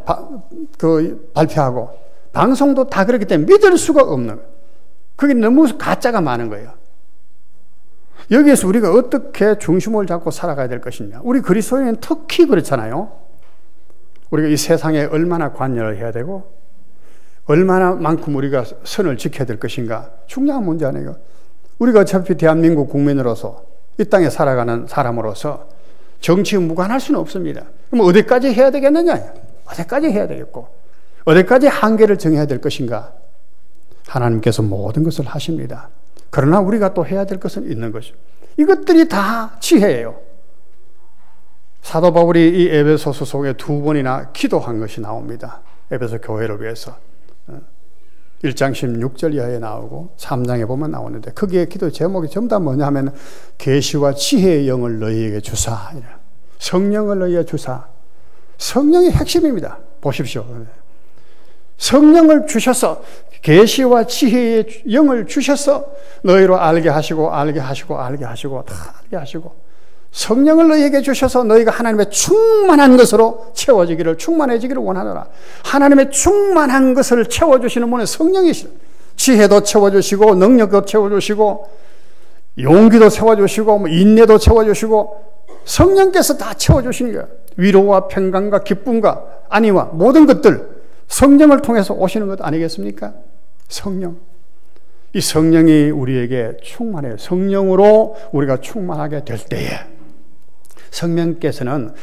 A: 발표하고 방송도 다 그렇기 때문에 믿을 수가 없는 거예요. 그게 너무 가짜가 많은 거예요. 여기에서 우리가 어떻게 중심을 잡고 살아가야 될 것이냐. 우리 그리스도인은 특히 그렇잖아요. 우리가 이 세상에 얼마나 관여를 해야 되고 얼마나 만큼 우리가 선을 지켜야 될 것인가. 중요한 문제 아니에요. 우리가 어차피 대한민국 국민으로서 이 땅에 살아가는 사람으로서 정치에 무관할 수는 없습니다. 그럼 어디까지 해야 되겠느냐? 어디까지 해야 되겠고 어디까지 한계를 정해야 될 것인가? 하나님께서 모든 것을 하십니다. 그러나 우리가 또 해야 될 것은 있는 것이죠. 이것들이 다 지혜예요. 사도 바울이 이 에베소서 속에 2번이나 기도한 것이 나옵니다. 에베소 교회를 위해서 1장 16절 이하에 나오고 3장에 보면 나오는데 거기에 기도 제목이 전부 다 뭐냐 하면 계시와 지혜의 영을 너희에게 주사, 성령을 너희에게 주사. 성령이 핵심입니다. 보십시오. 성령을 주셔서 계시와 지혜의 영을 주셔서 너희로 알게 하시고 알게 하시고 알게 하시고 다 알게 하시고 성령을 너희에게 주셔서 너희가 하나님의 충만한 것으로 채워지기를 충만해지기를 원하노라. 하나님의 충만한 것을 채워주시는 분은 성령이시라. 지혜도 채워주시고 능력도 채워주시고 용기도 채워주시고 인내도 채워주시고 성령께서 다 채워주시는 거예요. 위로와 평강과 기쁨과 안위와 모든 것들 성령을 통해서 오시는 것 아니겠습니까? 성령. 이 성령이 우리에게 충만해요. 성령으로 우리가 충만하게 될 때에 성령께서는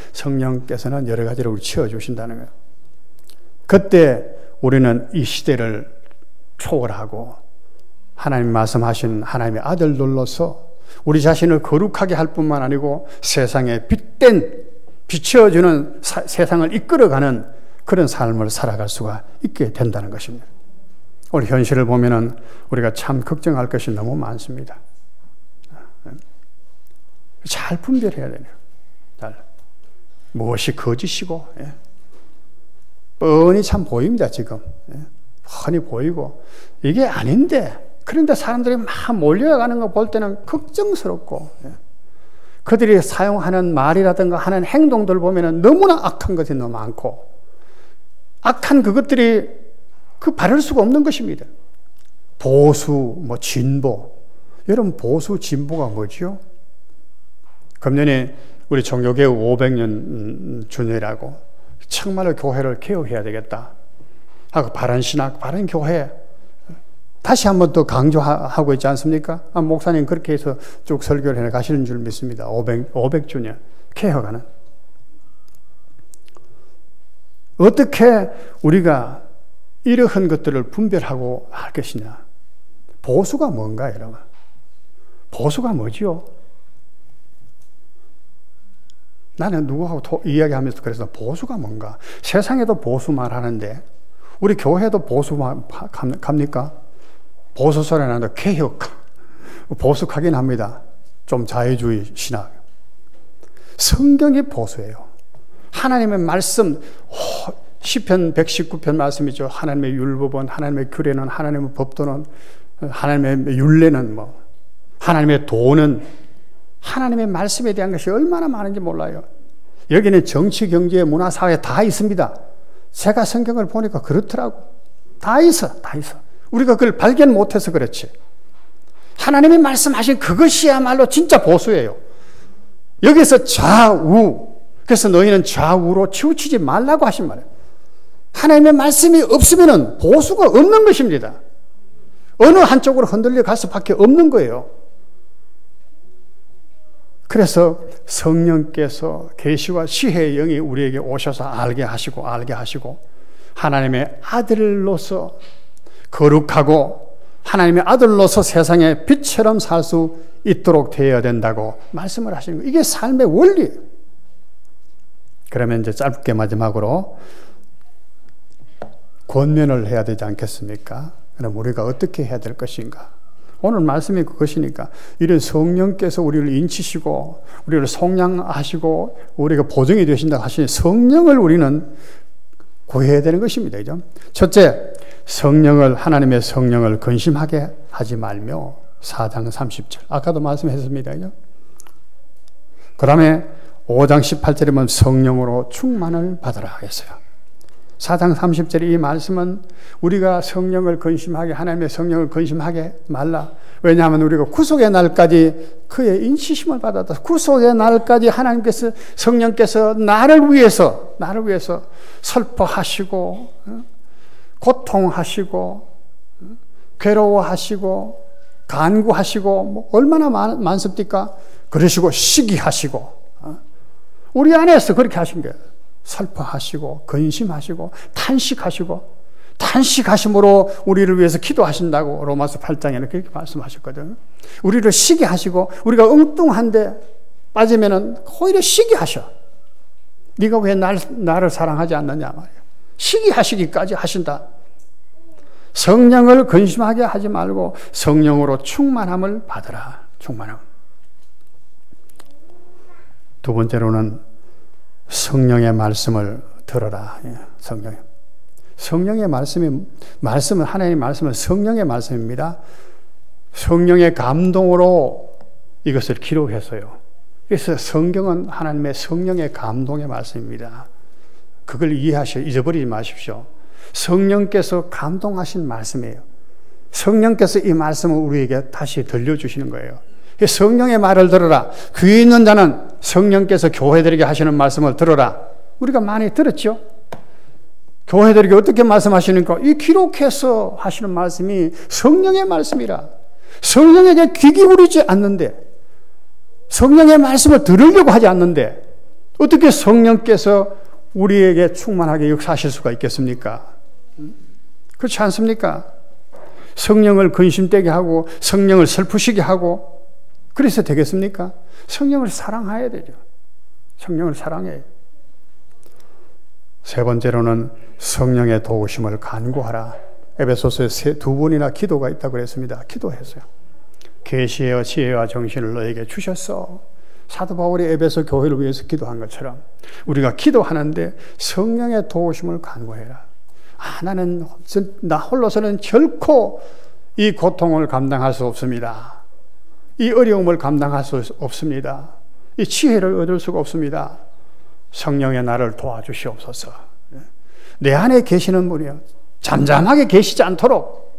A: 여러 가지로 우리 채워주신다는 거예요. 그때 우리는 이 시대를 초월하고 하나님 말씀하신 하나님의 아들들로서 우리 자신을 거룩하게 할 뿐만 아니고 세상에 비춰주는 세상을 이끌어가는 그런 삶을 살아갈 수가 있게 된다는 것입니다. 오늘 현실을 보면은 우리가 참 걱정할 것이 너무 많습니다. 잘 분별해야 되네요. 무엇이 거짓이고, 뻔히 참 보입니다, 지금. 뻔히 보이고. 이게 아닌데, 그런데 사람들이 막 몰려가는 거 볼 때는 걱정스럽고, 그들이 사용하는 말이라든가 하는 행동들 보면은 너무나 악한 것이 너무 많고, 악한 그것들이 바를 수가 없는 것입니다. 보수, 진보. 여러분, 보수, 진보가 뭐지요? 금년에 우리 종교개혁 500년 주년이라고 정말로 교회를 개혁해야 되겠다 하고 바른 신학, 바른 교회 다시 한번 더 강조하고 있지 않습니까? 목사님 그렇게 해서 쭉 설교를 해 가시는 줄 믿습니다. 500주년 개혁하는. 어떻게 우리가 이러한 것들을 분별하고 할 것이냐? 보수가 뭔가, 여러분? 보수가 뭐지요? 나는 누구하고 이야기하면서 그래서 보수가 뭔가? 세상에도 보수 말하는데 우리 교회도 보수 갑니까? 보수 소리 나는데 개혁, 보수하긴 합니다. 좀 자유주의 신학. 성경이 보수예요. 하나님의 말씀, 시편 119편 말씀이죠. 하나님의 율법은, 하나님의 규례는, 하나님의 법도는, 하나님의 율례는, 하나님의 도는, 하나님의 말씀에 대한 것이 얼마나 많은지 몰라요. 여기는 정치, 경제, 문화, 사회 다 있습니다. 제가 성경을 보니까 그렇더라고. 다 있어. 우리가 그걸 발견 못해서 그렇지. 하나님의 말씀하신 그것이야말로 진짜 보수예요. 여기서 좌우, 그래서 너희는 좌우로 치우치지 말라고 하신 말이에요. 하나님의 말씀이 없으면 보수가 없는 것입니다. 어느 한쪽으로 흔들려 갈 수밖에 없는 거예요. 그래서 성령께서 계시와 지혜의 영이 우리에게 오셔서 알게 하시고 하나님의 아들로서 거룩하고 하나님의 아들로서 세상에 빛처럼 살 수 있도록 되어야 된다고 말씀을 하시는 거예요. 이게 삶의 원리예요. 그러면 이제 짧게 마지막으로 권면을 해야 되지 않겠습니까? 그럼 우리가 어떻게 해야 될 것인가? 오늘 말씀이 그것이니까 이런 성령께서 우리를 인치시고 우리를 속량하시고 우리가 보증이 되신다고 하시니 성령을 우리는 구해야 되는 것입니다. 그죠? 첫째, 하나님의 성령을 근심하게 하지 말며 4장 30절 아까도 말씀했습니다. 그죠? 그 다음에 5장 18절에 보면 성령으로 충만을 받으라 하겠어요. 4장 30절의 이 말씀은 우리가 성령을 근심하게, 하나님의 성령을 근심하게 말라. 왜냐하면 우리가 구속의 날까지 그의 인치심을 받았다. 구속의 날까지 하나님께서, 성령께서 나를 위해서 슬퍼하시고 고통하시고 괴로워하시고 간구하시고 뭐 얼마나 많습니까? 그러시고 시기하시고 우리 안에서 그렇게 하신 거예요. 슬퍼하시고 근심하시고 탄식하심으로 우리를 위해서 기도하신다고 로마서 8장에는 그렇게 말씀하셨거든요. 우리를 시기하시고 우리가 엉뚱한데 빠지면은 오히려 시기하셔. 네가 왜 나를 사랑하지 않느냐 말이에요. 시기하시기까지 하신다. 성령을 근심하게 하지 말고 성령으로 충만함을 받으라. 충만함. 두 번째로는 성령의 말씀을 들어라. 성령의 말씀은 하나님의 말씀은 성령의 말씀입니다. 성령의 감동으로 이것을 기록했어요. 그래서 성경은 하나님의 성령의 감동의 말씀입니다. 그걸 잊어버리지 마십시오. 성령께서 감동하신 말씀이에요. 성령께서 이 말씀을 우리에게 다시 들려주시는 거예요. 성령의 말을 들어라. 귀 있는 자는 성령께서 교회들에게 하시는 말씀을 들어라. 우리가 많이 들었죠? 교회들에게 어떻게 말씀하시니까 이 기록해서 하시는 말씀이 성령의 말씀이라. 성령에게 귀 기울이지 않는데, 성령의 말씀을 들으려고 하지 않는데 어떻게 성령께서 우리에게 충만하게 역사하실 수가 있겠습니까? 그렇지 않습니까? 성령을 근심되게 하고 성령을 슬프시게 하고 그래서 되겠습니까? 성령을 사랑해야 되죠. 성령을 사랑해요. 세 번째로는 성령의 도우심을 간구하라. 에베소서에 두 번이나 기도가 있다고 그랬습니다. 기도했어요. 계시의 지혜와 정신을 너에게 주셨어. 사도 바울이 에베소 교회를 위해서 기도한 것처럼 우리가 기도하는데 성령의 도우심을 간구해라. 나 홀로서는 결코 이 고통을 감당할 수 없습니다. 이 어려움을 감당할 수 없습니다. 이 지혜를 얻을 수가 없습니다. 성령의 나를 도와주시옵소서. 내 안에 계시는 분이요. 잠잠하게 계시지 않도록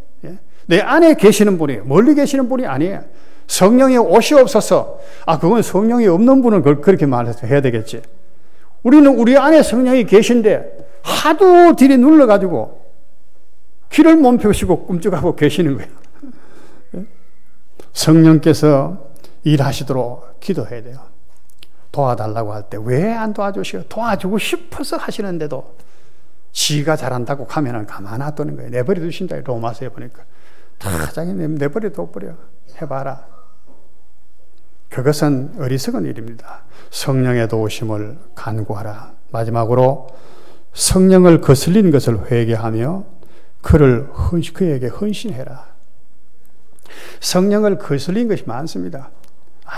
A: 내 안에 계시는 분이에요. 멀리 계시는 분이 아니에요. 성령이 오시옵소서. 그건 성령이 없는 분은 그렇게 말해야 되겠지. 우리는 우리 안에 성령이 계신데 하도 들이 눌러가지고 귀를 못 펴시고 꿈쩍하고 계시는 거예요. 성령께서 일하시도록 기도해야 돼요. 도와달라고 할 때 왜 안 도와주시고 도와주고 싶어서 하시는데도 지가 잘한다고 하면 가만 놔두는 거예요. 내버려 두신다. 로마서에 보니까 다 자기 내버려 둬버려. 해봐라. 그것은 어리석은 일입니다. 성령의 도우심을 간구하라. 마지막으로 성령을 거슬린 것을 회개하며 그에게 헌신해라. 성령을 거슬린 것이 많습니다.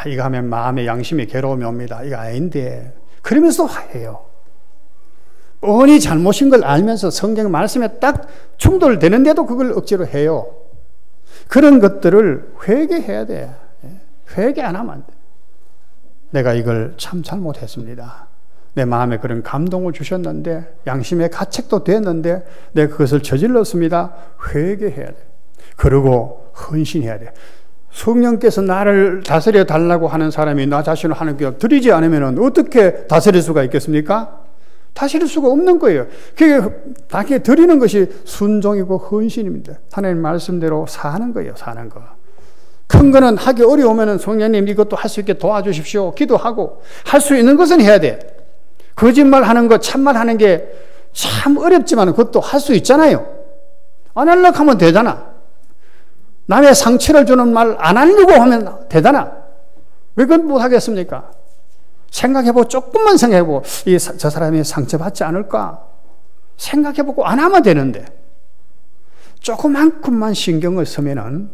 A: 이거 하면 마음의 양심이 괴로움이 옵니다. 이거 아닌데 그러면서 해요. 뻔히 잘못인 걸 알면서 성경 말씀에 딱 충돌되는데도 그걸 억지로 해요. 그런 것들을 회개해야 돼. 회개 안 하면 안 돼. 내가 이걸 참 잘못했습니다. 내 마음에 그런 감동을 주셨는데 양심의 가책도 됐는데 내가 그것을 저질렀습니다. 회개해야 돼. 그리고 헌신해야 돼. 성령께서 나를 다스려 달라고 하는 사람이 나 자신을 하나님께 드리지 않으면 어떻게 다스릴 수가 있겠습니까? 다스릴 수가 없는 거예요. 그게 드리는 것이 순종이고 헌신입니다. 하나님 말씀대로 사는 거예요. 사는 거. 큰 거는 하기 어려우면 성령님 이것도 할 수 있게 도와주십시오. 기도하고 할 수 있는 것은 해야 돼. 거짓말 하는 거, 참말 하는 게 참 어렵지만 그것도 할 수 있잖아요. 안 하려고 하면 되잖아. 남의 상처를 주는 말 안 하려고 하면 되잖아. 왜 그건 못 하겠습니까? 생각해보고, 조금만 생각해보고, 저 사람이 상처받지 않을까? 생각해보고 안 하면 되는데, 조그만큼만 신경을 쓰면은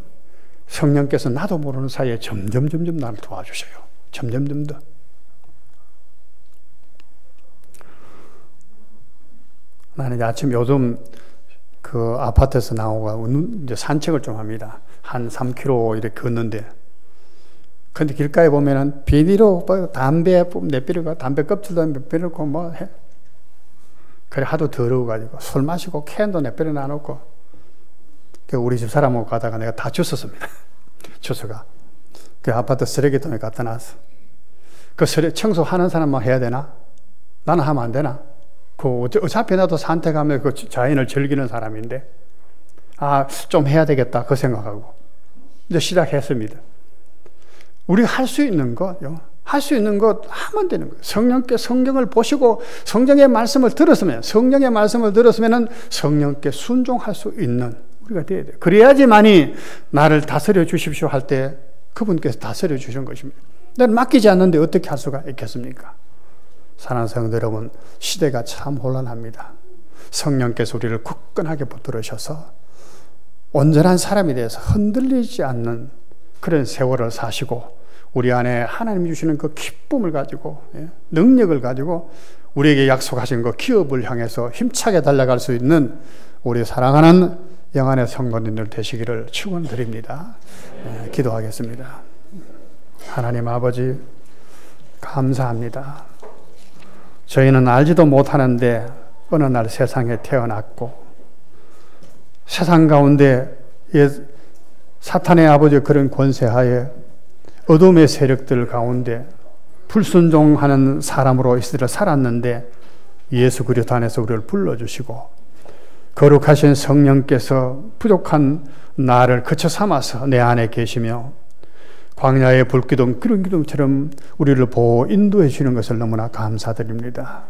A: 성령께서 나도 모르는 사이에 점점 나를 도와주셔요. 점점 더. 나는 아침 요즘 그 아파트에서 나오고 이제 산책을 좀 합니다. 한 3km 이렇게 걷는데, 근데 길가에 보면은 비닐로 담배 내비려고 담배 껍질도 내비려고 뭐 해. 그래 하도 더러워가지고 술 마시고 캔도 내비려 놔놓고, 우리 집 사람하고 가다가 내가 다 주웠습니다. 주워가 그 아파트 쓰레기통에 갖다 놨어. 그 청소하는 사람만 해야 되나? 나는 하면 안 되나? 어차피 나도 산책하면 그 자연을 즐기는 사람인데, 좀 해야 되겠다 그 생각하고 이제 시작했습니다. 우리가 할 수 있는 것 하면 되는 거예요. 성령께 성경을 보시고 성령의 말씀을 들었으면, 성령께 순종할 수 있는 우리가 돼야 돼요. 그래야지만이 나를 다스려 주십시오 할 때 그분께서 다스려 주신 것입니다. 나는 맡기지 않는데 어떻게 할 수가 있겠습니까? 사랑하는 성도 여러분, 시대가 참 혼란합니다. 성령께서 우리를 굳건하게 붙들으셔서 온전한 사람이 되어서 흔들리지 않는 그런 세월을 사시고, 우리 안에 하나님 주시는 그 기쁨을 가지고, 능력을 가지고 우리에게 약속하신 그 기업을 향해서 힘차게 달려갈 수 있는 우리 사랑하는 영안의 성도님들 되시기를 축원드립니다. 기도하겠습니다. 하나님 아버지, 감사합니다. 저희는 알지도 못하는데 어느 날 세상에 태어났고, 세상 가운데 사탄의 아버지 그런 권세하에 어둠의 세력들 가운데 불순종하는 사람으로 이스라엘 살았는데, 예수 그리스도 안에서 우리를 불러주시고 거룩하신 성령께서 부족한 나를 그쳐 삼아서 내 안에 계시며 광야의 불기둥 그런 기둥처럼 우리를 보호 인도해 주시는 것을 너무나 감사드립니다.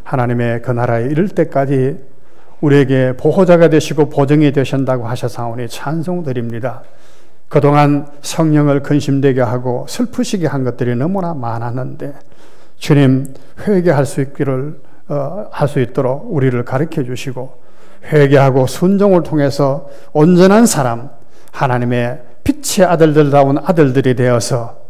A: 하나님의 그 나라에 이를 때까지 우리에게 보호자가 되시고 보정이 되신다고 하셔사오니 찬송드립니다. 그동안 성령을 근심되게 하고 슬프시게 한 것들이 너무나 많았는데, 주님 회개할 수 있기를 할 수 있도록 우리를 가르쳐 주시고, 회개하고 순종을 통해서 온전한 사람, 하나님의 빛의 아들들다운 아들들이 되어서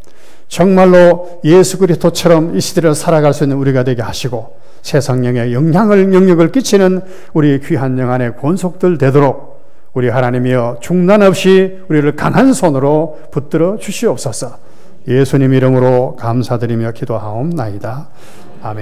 A: 정말로 예수 그리스도처럼 이 시대를 살아갈 수 있는 우리가 되게 하시고, 새 성령의 영향력을 끼치는 우리 귀한 영안의 권속들 되도록 우리 하나님이여 중단 없이 우리를 강한 손으로 붙들어 주시옵소서. 예수님 이름으로 감사드리며 기도하옵나이다. 아멘.